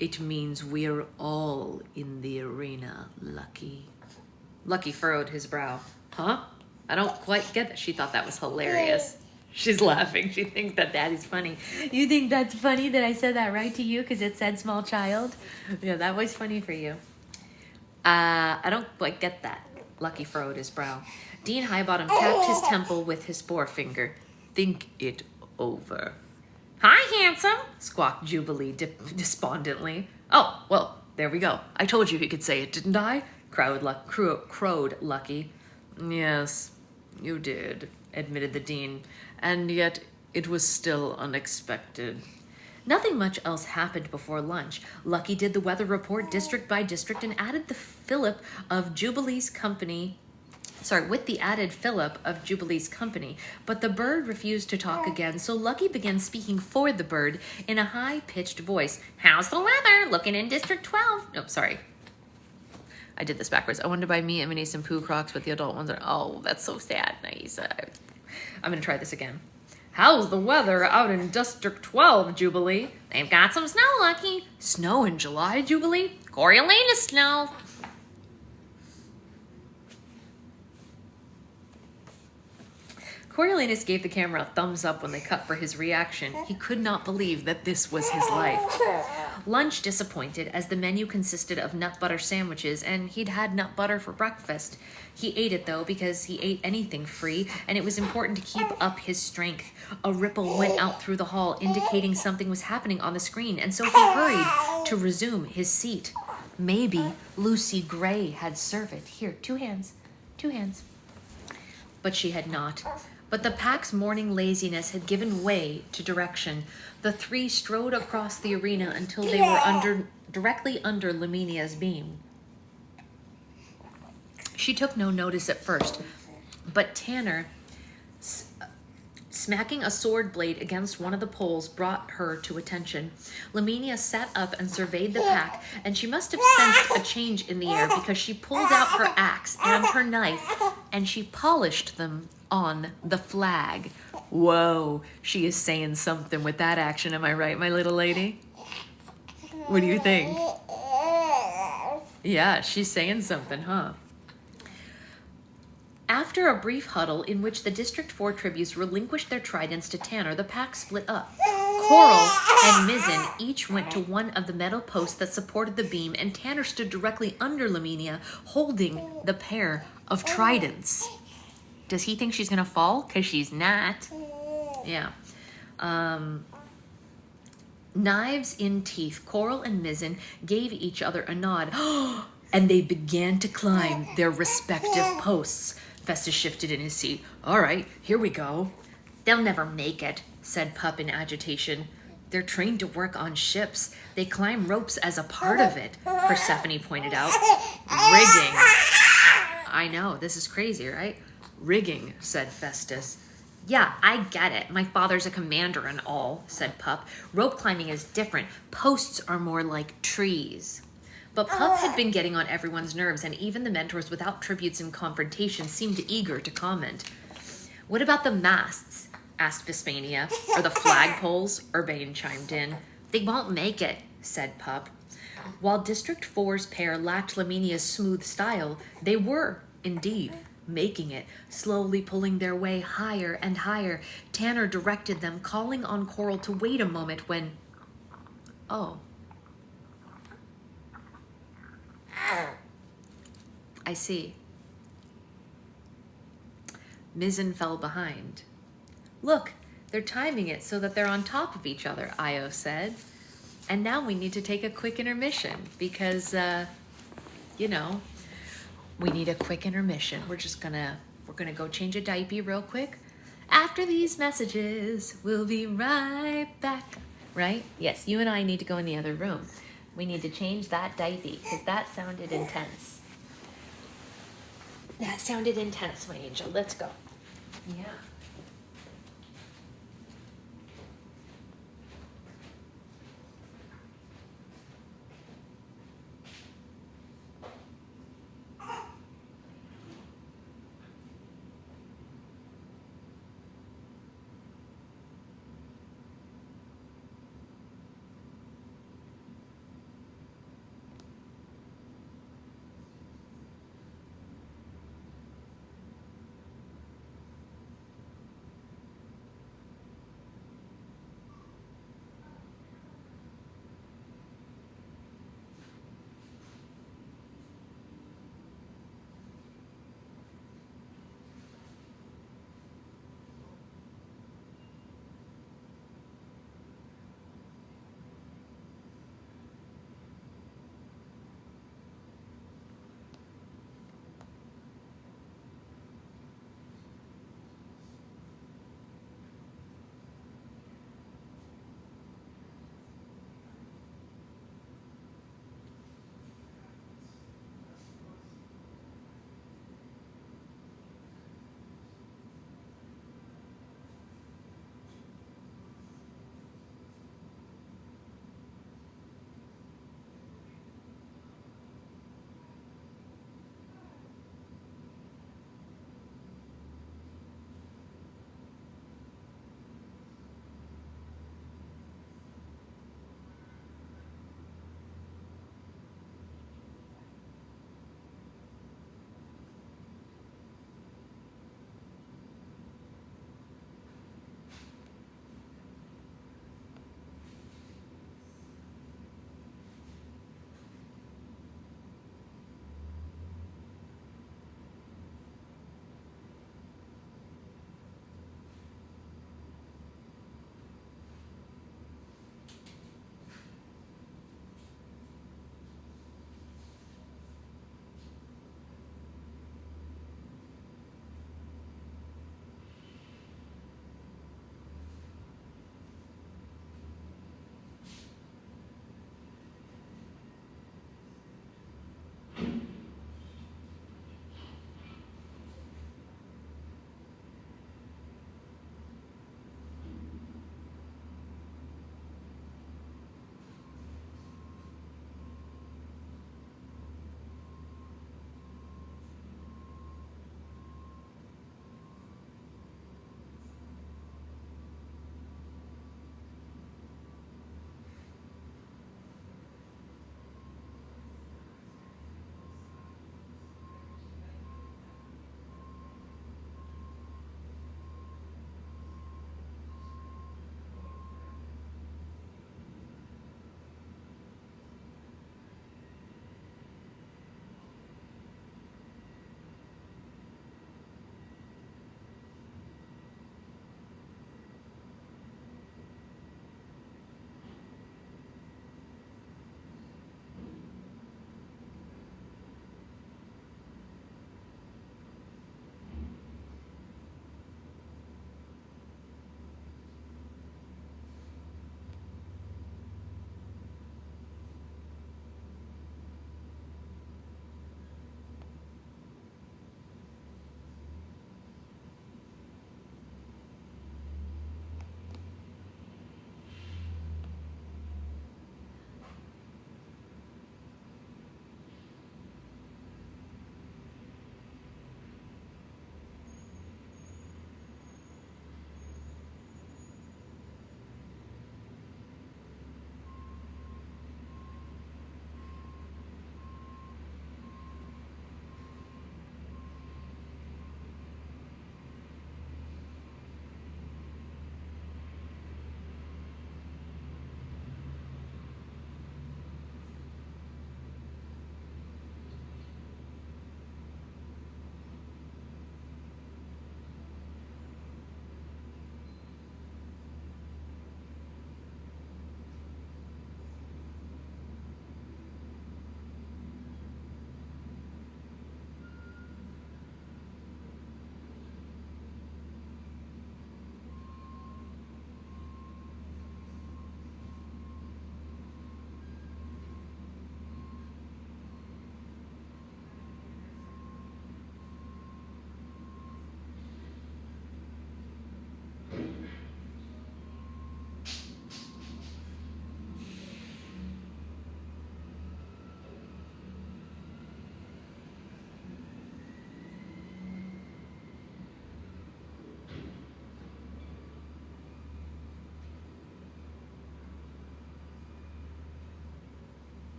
It means we're all in the arena, Lucky. Lucky furrowed his brow. Huh? I don't quite get that. She thought that was hilarious. She's laughing. She thinks that Daddy's funny. You think that's funny that I said that right to you because it said small child? Yeah, that was funny for you. I don't quite get that. Lucky furrowed his brow. Dean Highbottom tapped his temple with his forefinger. Think it over. Hi, handsome, squawked Jubilee despondently. Oh, well, there we go. I told you he could say it, didn't I? Crowed Lucky. Yes, you did, admitted the dean, and yet it was still unexpected. Nothing much else happened before lunch. Lucky did the weather report district by district and added the Philip of Jubilee's company. With the added Philip of Jubilee's company, but the bird refused to talk again, so Lucky began speaking for the bird in a high-pitched voice. How's the weather? Looking in District 12. Oh, sorry. I did this backwards. I wanted to buy me and Minnie some poo Crocs, but the adult ones are... Oh, that's so sad. Nice. I'm going to try this again. How's the weather out in District 12, Jubilee? They've got some snow, Lucky. Snow in July, Jubilee? Coriolanus snow. Coriolanus gave the camera a thumbs up when they cut for his reaction. He could not believe that this was his life. Lunch disappointed, as the menu consisted of nut butter sandwiches, and he'd had nut butter for breakfast. He ate it, though, because he ate anything free, and it was important to keep up his strength. A ripple went out through the hall, indicating something was happening on the screen, and so he hurried to resume his seat. Maybe Lucy Gray had served it. Here, 2 hands. 2 hands. But she had not. But the pack's morning laziness had given way to direction. The 3 strode across the arena until they were directly under Laminia's beam. She took no notice at first, but Tanner, smacking a sword blade against one of the poles, brought her to attention. Laminia sat up and surveyed the pack, and she must have sensed a change in the air because she pulled out her axe and her knife, and she polished them on the flag. Whoa, she is saying something with that action, am I right, my little lady? What do you think? Yeah, she's saying something, huh? After a brief huddle in which the District 4 tributes relinquished their tridents to Tanner, the pack split up. Coral and Mizzen each went to one of the metal posts that supported the beam, and Tanner stood directly under Laminia, holding the pair of tridents. Does he think she's gonna fall? Because she's not. Yeah. Knives in teeth, Coral and Mizzen gave each other a nod, and they began to climb their respective posts. Festus shifted in his seat. All right, here we go. They'll never make it, said Pup in agitation. They're trained to work on ships. They climb ropes as a part of it, Persephone pointed out. Rigging. I know, this is crazy, right? Rigging, said Festus. Yeah, I get it. My father's a commander and all, said Pup. Rope climbing is different. Posts are more like trees. But Pup had been getting on everyone's nerves, and even the mentors without tributes and confrontation seemed eager to comment. What about the masts? Asked Vespania. Or the flagpoles? Urbane chimed in. They won't make it, said Pup. While District 4's pair lacked Laminia's smooth style, they were, indeed, making it, slowly pulling their way higher and higher. Tanner directed them, calling on Coral to wait a moment when... Oh. I see. Mizzen fell behind. Look, they're timing it so that they're on top of each other, Io said. And now we need to take a quick intermission because, you know, we need a quick intermission. We're gonna go change a diaper real quick. After these messages, we'll be right back. Right? Yes, you and I need to go in the other room. We need to change that diaper because that sounded intense. That sounded intense, my angel. Let's go. Yeah.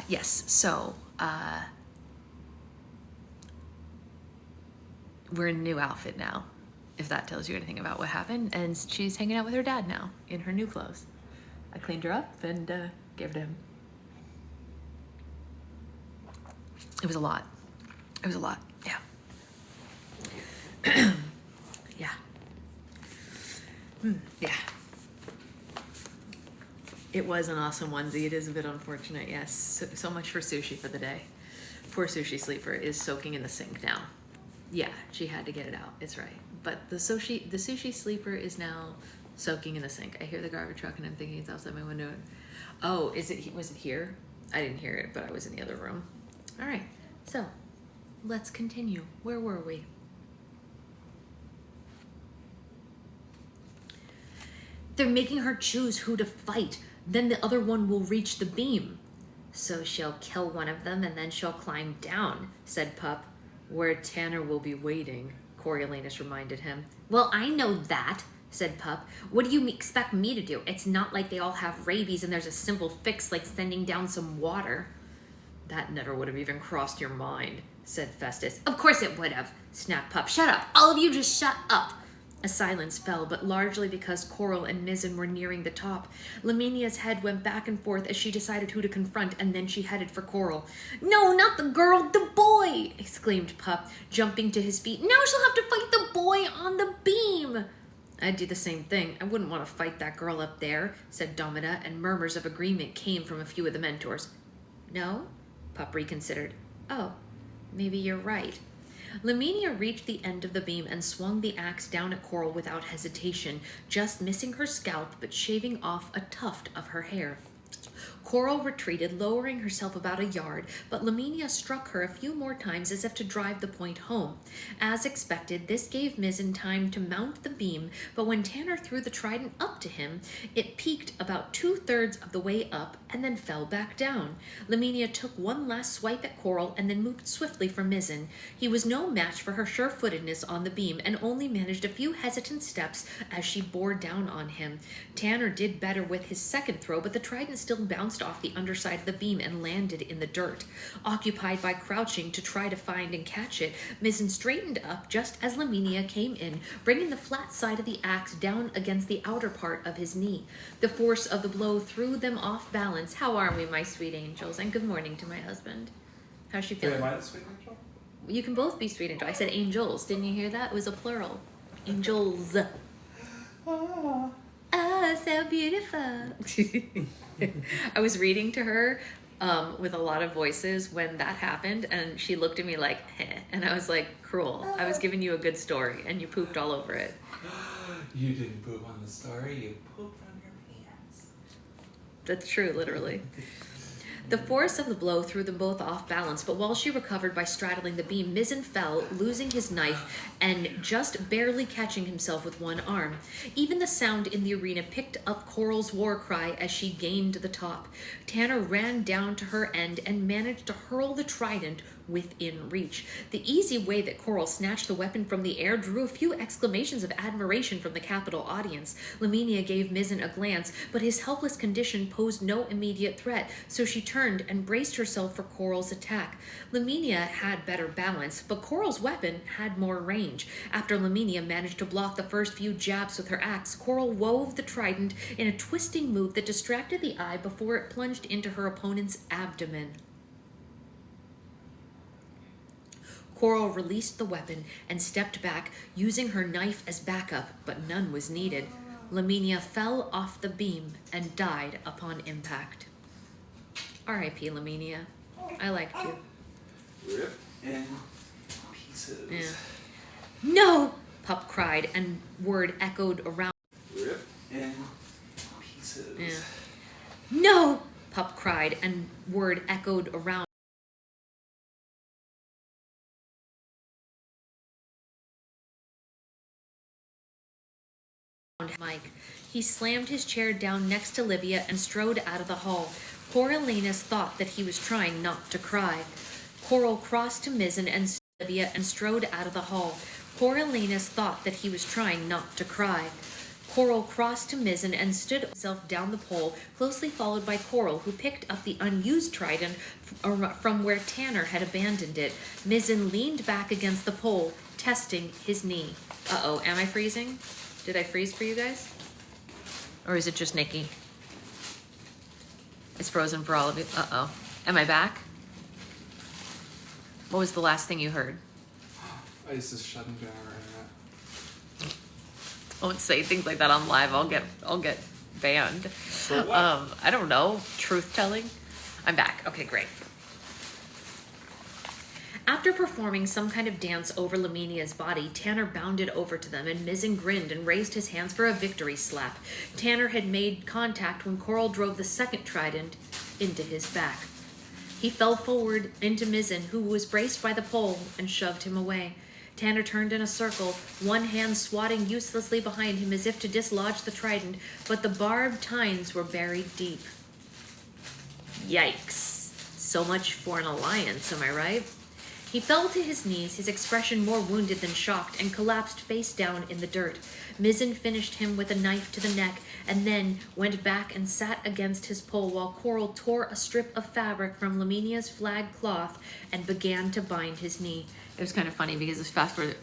Yes, so, we're in a new outfit now, if that tells you anything about what happened, and she's hanging out with her dad now in her new clothes. I cleaned her up and gave it to him. It was a lot. It was a lot, yeah. Yeah. Yeah. It was an awesome onesie. It is a bit unfortunate, yes. So much for Sushi for the day. Poor Sushi Sleeper is soaking in the sink now. Yeah, she had to get it out. It's right. But the sushi sleeper is now soaking in the sink. I hear the garbage truck and I'm thinking it's outside my window. Oh, was it here? I didn't hear it, but I was in the other room. All right, so let's continue. Where were we? They're making her choose who to fight. Then the other one will reach the beam. So she'll kill one of them and then she'll climb down, said Pup. Where Tanner will be waiting, Coriolanus reminded him. Well, I know that, said Pup. What do you expect me to do? It's not like they all have rabies and there's a simple fix like sending down some water. That never would have even crossed your mind, said Festus. Of course it would have, snapped Pup. Shut up. All of you just shut up. A silence fell, but largely because Coral and Mizzen were nearing the top. Laminia's head went back and forth as she decided who to confront, and then she headed for Coral. No, not the girl, the boy! Exclaimed Pup, jumping to his feet. Now she'll have to fight the boy on the beam! I'd do the same thing. I wouldn't want to fight that girl up there, said Domina, and murmurs of agreement came from a few of the mentors. No? Pup reconsidered. Oh, maybe you're right. Laminia reached the end of the beam and swung the axe down at Coral without hesitation, just missing her scalp but shaving off a tuft of her hair. Coral retreated, lowering herself about a yard, but Laminia struck her a few more times as if to drive the point home. As expected, this gave Mizzen time to mount the beam, but when Tanner threw the trident up to him, it peaked about 2/3 of the way up and then fell back down. Laminia took one last swipe at Coral and then moved swiftly for Mizzen. He was no match for her sure-footedness on the beam and only managed a few hesitant steps as she bore down on him. Tanner did better with his second throw, but the trident still bounced off the underside of the beam and landed in the dirt. Occupied by crouching to try to find and catch it, Mizzen straightened up just as Laminia came in, bringing the flat side of the axe down against the outer part of his knee. The force of the blow threw them off balance. How are we, my sweet angels? And good morning to my husband. How's she feeling? Wait, am I the sweet angel? You can both be sweet angels. I said angels. Didn't you hear that? It was a plural. Angels. Ah. Oh, so beautiful. I was reading to her with a lot of voices when that happened, and she looked at me like, heh. And I was like, cruel. I was giving you a good story, and you pooped all over it. You didn't poop on the story, you pooped on your pants. That's true, literally. The force of the blow threw them both off balance, but while she recovered by straddling the beam, Mizzen fell, losing his knife and just barely catching himself with one arm. Even the sound in the arena picked up Coral's war cry as she gained the top. Tanner ran down to her end and managed to hurl the trident within reach. The easy way that Coral snatched the weapon from the air drew a few exclamations of admiration from the Capitol audience. Laminia gave Mizzen a glance, but his helpless condition posed no immediate threat, so she turned and braced herself for Coral's attack. Laminia had better balance, but Coral's weapon had more range. After Laminia managed to block the first few jabs with her axe, Coral wove the trident in a twisting move that distracted the eye before it plunged into her opponent's abdomen. Coral released the weapon and stepped back, using her knife as backup, but none was needed. Laminia fell off the beam and died upon impact. R.I.P. Laminia. I liked you. Rip in pieces. Yeah. No! Pup cried, and word echoed around. Rip in pieces. Yeah. No! Pup cried, and word echoed around. Mike. He slammed his chair down next to Livia and strode out of the hall. Coriolanus thought that he was trying not to cry. Coral crossed to Mizzen and Livia and strode out of the hall. Coriolanus thought that he was trying not to cry. Coral crossed to Mizzen and stood himself down the pole, closely followed by Coral, who picked up the unused trident from where Tanner had abandoned it. Mizzen leaned back against the pole, testing his knee. Uh-oh, am I freezing? Did I freeze for you guys? Or is it just Nikki? It's frozen for all of you. Uh-oh. Am I back? What was the last thing you heard? Ice is shutting down our internet. Don't say things like that on live. I'll get banned. For what? I don't know. Truth telling. I'm back. Okay, great. After performing some kind of dance over Laminia's body, Tanner bounded over to them, and Mizzen grinned and raised his hands for a victory slap. Tanner had made contact when Coral drove the second trident into his back. He fell forward into Mizzen, who was braced by the pole, and shoved him away. Tanner turned in a circle, one hand swatting uselessly behind him as if to dislodge the trident, but the barbed tines were buried deep. Yikes. So much for an alliance, am I right? He fell to his knees, his expression more wounded than shocked, and collapsed face down in the dirt. Mizzen finished him with a knife to the neck, and then went back and sat against his pole while Coral tore a strip of fabric from Laminia's flag cloth and began to bind his knee. It was kind of funny because it's fast forward.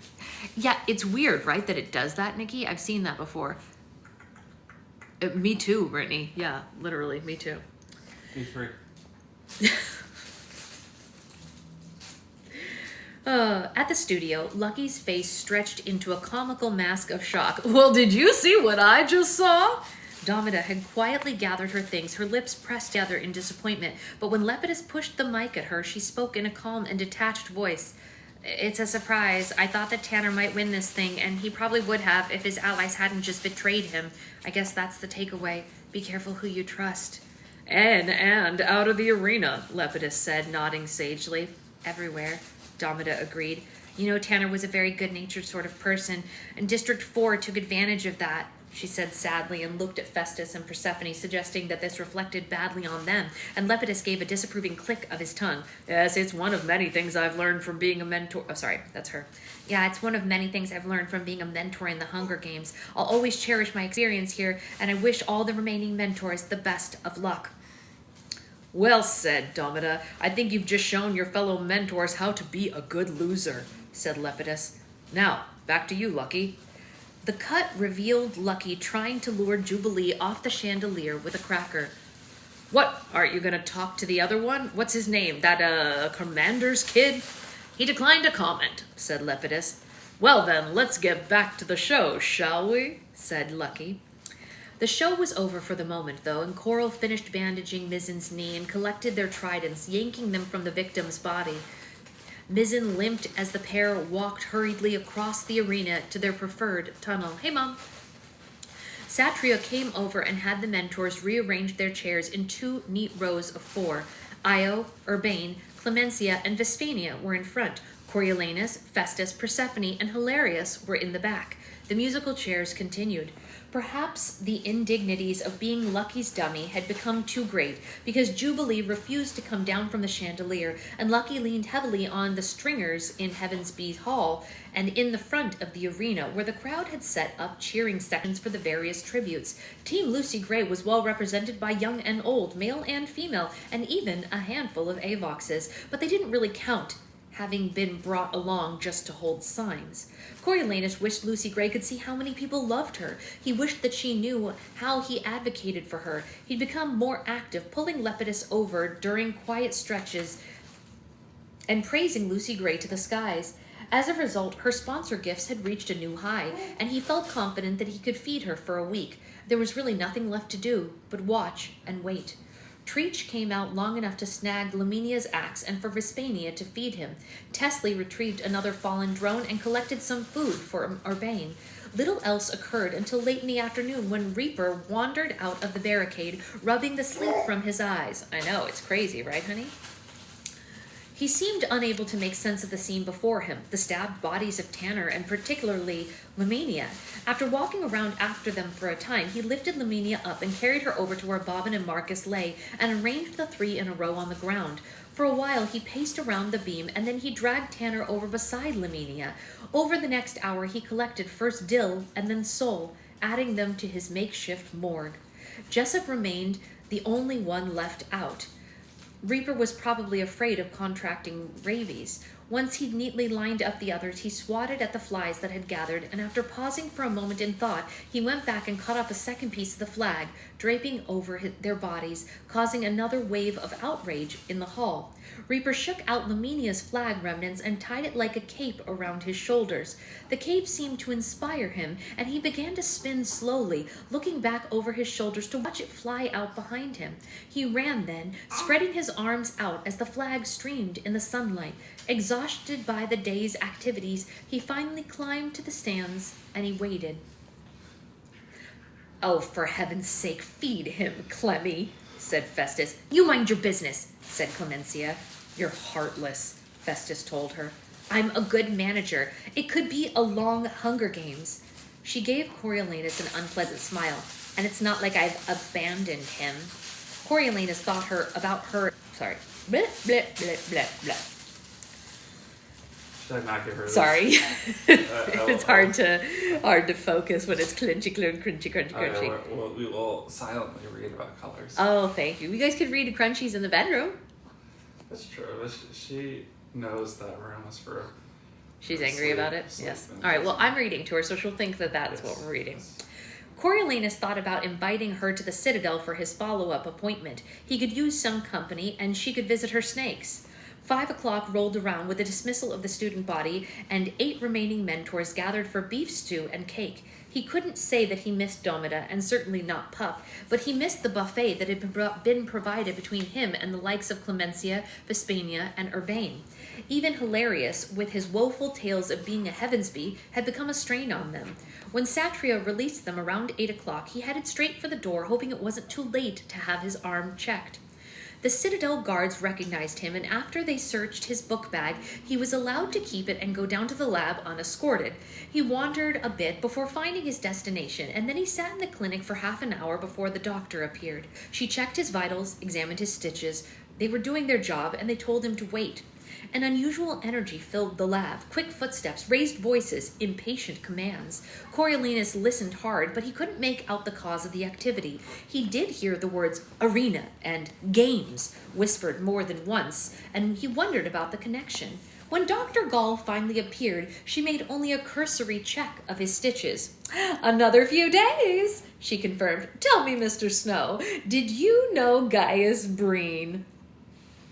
Yeah, it's weird, right, that it does that, Nikki? I've seen that before. Me too, Brittany. Yeah, literally, me too. Me free. At the studio, Lucky's face stretched into a comical mask of shock. Well, did you see what I just saw? Domida had quietly gathered her things, her lips pressed together in disappointment. But when Lepidus pushed the mic at her, she spoke in a calm and detached voice. It's a surprise. I thought that Tanner might win this thing, and he probably would have if his allies hadn't just betrayed him. I guess that's the takeaway. Be careful who you trust. And out of the arena, Lepidus said, nodding sagely. Everywhere. Domida agreed. You know, Tanner was a very good-natured sort of person, and District 4 took advantage of that, she said sadly, and looked at Festus and Persephone, suggesting that this reflected badly on them, and Lepidus gave a disapproving click of his tongue. Yes, it's one of many things I've learned from being a mentor. Oh, sorry, that's her. Yeah, it's one of many things I've learned from being a mentor in the Hunger Games. I'll always cherish my experience here, and I wish all the remaining mentors the best of luck. Well said, Domida. I think you've just shown your fellow mentors how to be a good loser, said Lepidus. Now, back to you, Lucky. The cut revealed Lucky trying to lure Jubilee off the chandelier with a cracker. What, aren't you gonna talk to the other one? What's his name, that, commander's kid? He declined to comment, said Lepidus. Well then, let's get back to the show, shall we? Said Lucky. The show was over for the moment, though, and Coral finished bandaging Mizzen's knee and collected their tridents, yanking them from the victim's body. Mizzen limped as the pair walked hurriedly across the arena to their preferred tunnel. Hey, Mom. Satria came over and had the mentors rearrange their chairs in 2 neat rows of 4. Io, Urbane, Clemencia, and Vespania were in front. Coriolanus, Festus, Persephone, and Hilarius were in the back. The musical chairs continued. Perhaps the indignities of being Lucky's dummy had become too great, because Jubilee refused to come down from the chandelier, and Lucky leaned heavily on the stringers in Heavensby Hall and in the front of the arena, where the crowd had set up cheering sections for the various tributes. Team Lucy Gray was well represented by young and old, male and female, and even a handful of Avoxes, but they didn't really count, having been brought along just to hold signs. Coriolanus wished Lucy Gray could see how many people loved her. He wished that she knew how he advocated for her. He'd become more active, pulling Lepidus over during quiet stretches and praising Lucy Gray to the skies. As a result, her sponsor gifts had reached a new high, and he felt confident that he could feed her for a week. There was really nothing left to do but watch and wait. Treach came out long enough to snag Laminia's axe and for Vespania to feed him. Tesley retrieved another fallen drone and collected some food for Urbane. Little else occurred until late in the afternoon when Reaper wandered out of the barricade, rubbing the sleep from his eyes. I know, it's crazy, right, honey? He seemed unable to make sense of the scene before him, the stabbed bodies of Tanner and particularly Laminia. After walking around after them for a time, he lifted Laminia up and carried her over to where Bobbin and Marcus lay and arranged the 3 in a row on the ground. For a while, he paced around the beam, and then he dragged Tanner over beside Laminia. Over the next hour, he collected first Dill and then Sol, adding them to his makeshift morgue. Jessup remained the only one left out. Reaper was probably afraid of contracting rabies. Once he'd neatly lined up the others, he swatted at the flies that had gathered, and after pausing for a moment in thought, he went back and cut off a second piece of the flag, draping over their bodies, causing another wave of outrage in the hall. Reaper shook out Laminia's flag remnants and tied it like a cape around his shoulders. The cape seemed to inspire him, and he began to spin slowly, looking back over his shoulders to watch it fly out behind him. He ran then, spreading his arms out as the flag streamed in the sunlight. Exhausted by the day's activities, he finally climbed to the stands, and he waited. "Oh, for heaven's sake, feed him, Clemmy," said Festus. "You mind your business," said Clemencia. "You're heartless," Festus told her. "I'm a good manager. It could be a long Hunger Games." She gave Coriolanus an unpleasant smile. "And it's not like I've abandoned him." Coriolanus thought bleh, bleh, bleh, bleh, bleh. Should I not give her this? Sorry. It's hard to focus when it's crunchy. We will silently read about colors. Oh, thank you. You guys could read the crunchies in the bedroom. That's true. She knows that room is for... She's angry about it? Yes. All right, well, I'm reading to her, so she'll think that that's what we're reading. Yes. Coriolanus thought about inviting her to the Citadel for his follow-up appointment. He could use some company, and she could visit her snakes. 5 o'clock rolled around with the dismissal of the student body, and 8 remaining mentors gathered for beef stew and cake. He couldn't say that he missed Domida, and certainly not Pup, but he missed the buffet that had been provided between him and the likes of Clemencia, Vespania, and Urbane. Even Hilarious, with his woeful tales of being a Heavensbee, had become a strain on them. When Satria released them around 8 o'clock, he headed straight for the door, hoping it wasn't too late to have his arm checked. The Citadel guards recognized him, and after they searched his book bag, he was allowed to keep it and go down to the lab unescorted. He wandered a bit before finding his destination, and then he sat in the clinic for half an hour before the doctor appeared. She checked his vitals, examined his stitches. They were doing their job, and they told him to wait. An unusual energy filled the lab. Quick footsteps, raised voices, impatient commands. Coriolanus listened hard, but he couldn't make out the cause of the activity. He did hear the words arena and games whispered more than once, and he wondered about the connection. When Dr. Gall finally appeared, she made only a cursory check of his stitches. "Another few days," she confirmed. "Tell me, Mr. Snow, did you know Gaius Breen?"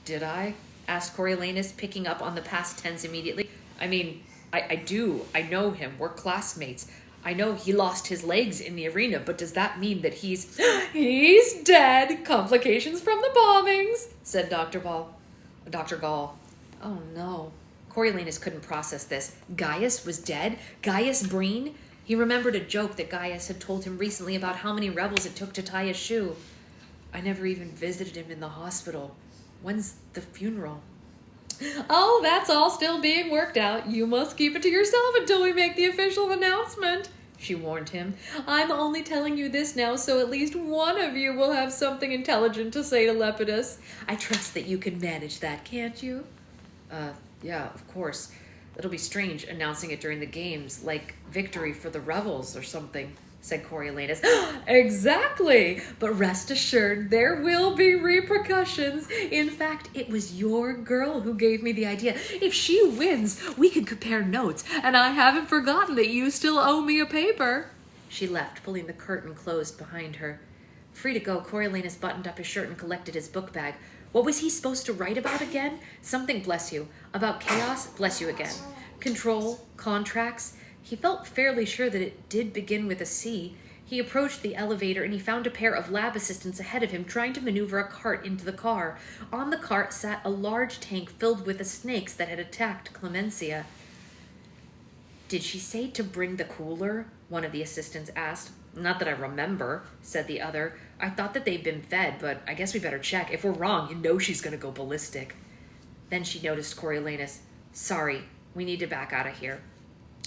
"Did I?" asked Coriolanus, picking up on the past tense immediately. "I mean, I do. I know him. We're classmates. I know he lost his legs in the arena, but does that mean that he's..." "He's dead. Complications from the bombings," said Dr. Gall. "Oh, no." Coriolanus couldn't process this. Gaius was dead? Gaius Breen? He remembered a joke that Gaius had told him recently about how many rebels it took to tie his shoe. "I never even visited him in the hospital. When's the funeral?" "Oh, that's all still being worked out. You must keep it to yourself until we make the official announcement," she warned him. "I'm only telling you this now so at least one of you will have something intelligent to say to Lepidus. I trust that you can manage that, can't you?" Yeah, of course. It'll be strange announcing it during the games, like victory for the rebels or something," said Coriolanus. "Exactly! But rest assured, there will be repercussions. In fact, it was your girl who gave me the idea. If she wins, we can compare notes, and I haven't forgotten that you still owe me a paper." She left, pulling the curtain closed behind her. Free to go, Coriolanus buttoned up his shirt and collected his book bag. What was he supposed to write about again? Something, bless you. About chaos? Bless you again. Control? Contracts? He felt fairly sure that it did begin with a C. He approached the elevator and he found a pair of lab assistants ahead of him trying to maneuver a cart into the car. On the cart sat a large tank filled with the snakes that had attacked Clemencia. "Did she say to bring the cooler?" one of the assistants asked. "Not that I remember," said the other. "I thought that they'd been fed, but I guess we better check. If we're wrong, you know she's going to go ballistic." Then she noticed Coriolanus. "Sorry, we need to back out of here."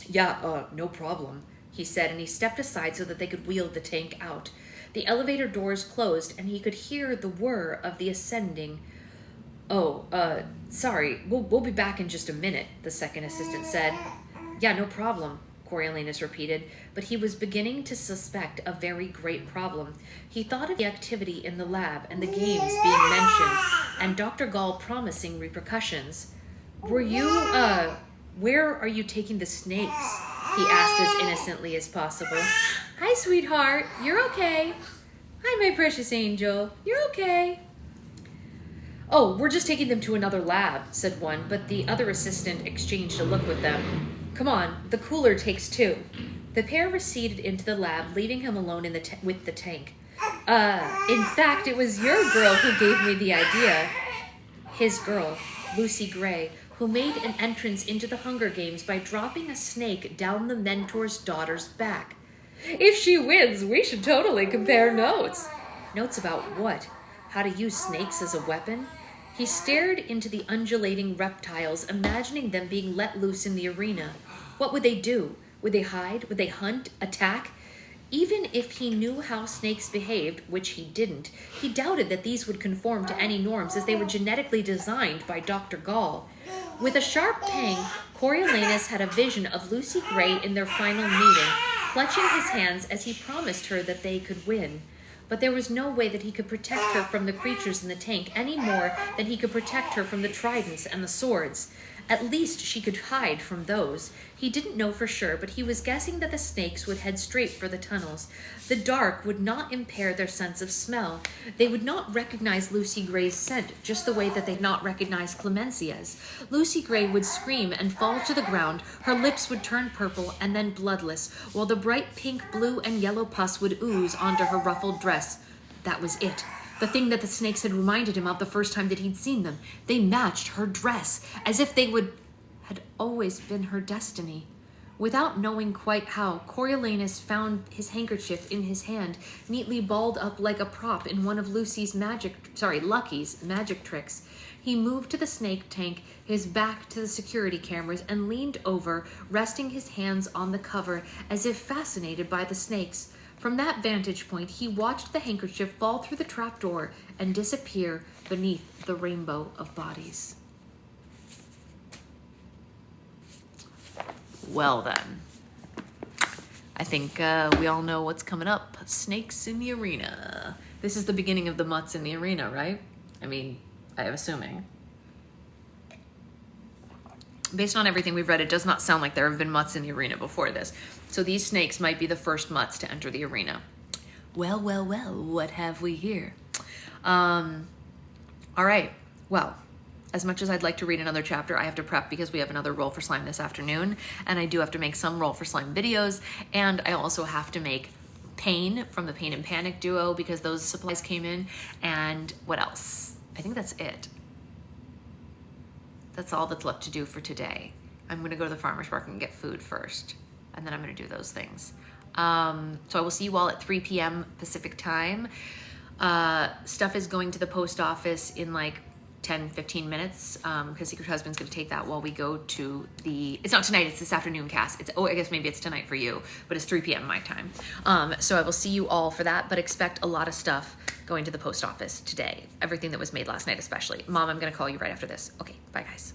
"Yeah, no problem," he said, and he stepped aside so that they could wheel the tank out. The elevator doors closed, and he could hear the whir of the ascending. Sorry, we'll be back in just a minute," the second assistant said. "Yeah, no problem." Coriolanus repeated, but he was beginning to suspect a very great problem. He thought of the activity in the lab and the games being mentioned, and Dr. Gall promising repercussions. Where are you taking the snakes? He asked as innocently as possible. Hi, sweetheart. You're okay. Hi, my precious angel. You're okay. Oh, we're just taking them to another lab, said one, but the other assistant exchanged a look with them. Come on, the cooler takes two. The pair receded into the lab, leaving him alone with the tank. In fact, it was your girl who gave me the idea. His girl, Lucy Gray, who made an entrance into the Hunger Games by dropping a snake down the mentor's daughter's back. If she wins, we should totally compare notes. Notes about what? How to use snakes as a weapon? He stared into the undulating reptiles, imagining them being let loose in the arena. What would they do? Would they hide? Would they hunt? Attack? Even if he knew how snakes behaved, which he didn't, he doubted that these would conform to any norms as they were genetically designed by Dr. Gall. With a sharp pang, Coriolanus had a vision of Lucy Gray in their final meeting, clutching his hands as he promised her that they could win. But there was no way that he could protect her from the creatures in the tank any more than he could protect her from the tridents and the swords. At least she could hide from those. He didn't know for sure, but he was guessing that the snakes would head straight for the tunnels. The dark would not impair their sense of smell. They would not recognize Lucy Gray's scent, just the way that they'd not recognize Clemencia's. Lucy Gray would scream and fall to the ground. Her lips would turn purple and then bloodless, while the bright pink, blue, and yellow pus would ooze onto her ruffled dress. That was it. The thing that the snakes had reminded him of the first time that he'd seen them. They matched her dress, as if they had always been her destiny. Without knowing quite how, Coriolanus found his handkerchief in his hand, neatly balled up like a prop in one of Lucky's magic tricks. He moved to the snake tank, his back to the security cameras, and leaned over, resting his hands on the cover, as if fascinated by the snakes. From that vantage point, he watched the handkerchief fall through the trapdoor and disappear beneath the rainbow of bodies. Well then, I think we all know what's coming up. Snakes in the arena. This is the beginning of the mutts in the arena, right? I mean, I am assuming. Based on everything we've read, it does not sound like there have been mutts in the arena before this. So these snakes might be the first mutts to enter the arena. Well, well, well, what have we here? All right, well, as much as I'd like to read another chapter, I have to prep because we have another Roll for Slime this afternoon, and I do have to make some Roll for Slime videos, and I also have to make Pain from the Pain and Panic duo because those supplies came in, and what else? I think that's it. That's all that's left to do for today. I'm gonna go to the farmer's market and get food first, and then I'm gonna do those things. So I will see you all at 3 p.m. Pacific time. Stuff is going to the post office in like 10-15 minutes because Secret Husband's gonna take that while we go to it's not tonight, it's this afternoon cast. I guess maybe it's tonight for you, but it's 3 p.m. my time. So I will see you all for that, but expect a lot of stuff going to the post office today. Everything that was made last night especially. Mom, I'm gonna call you right after this. Okay, bye guys.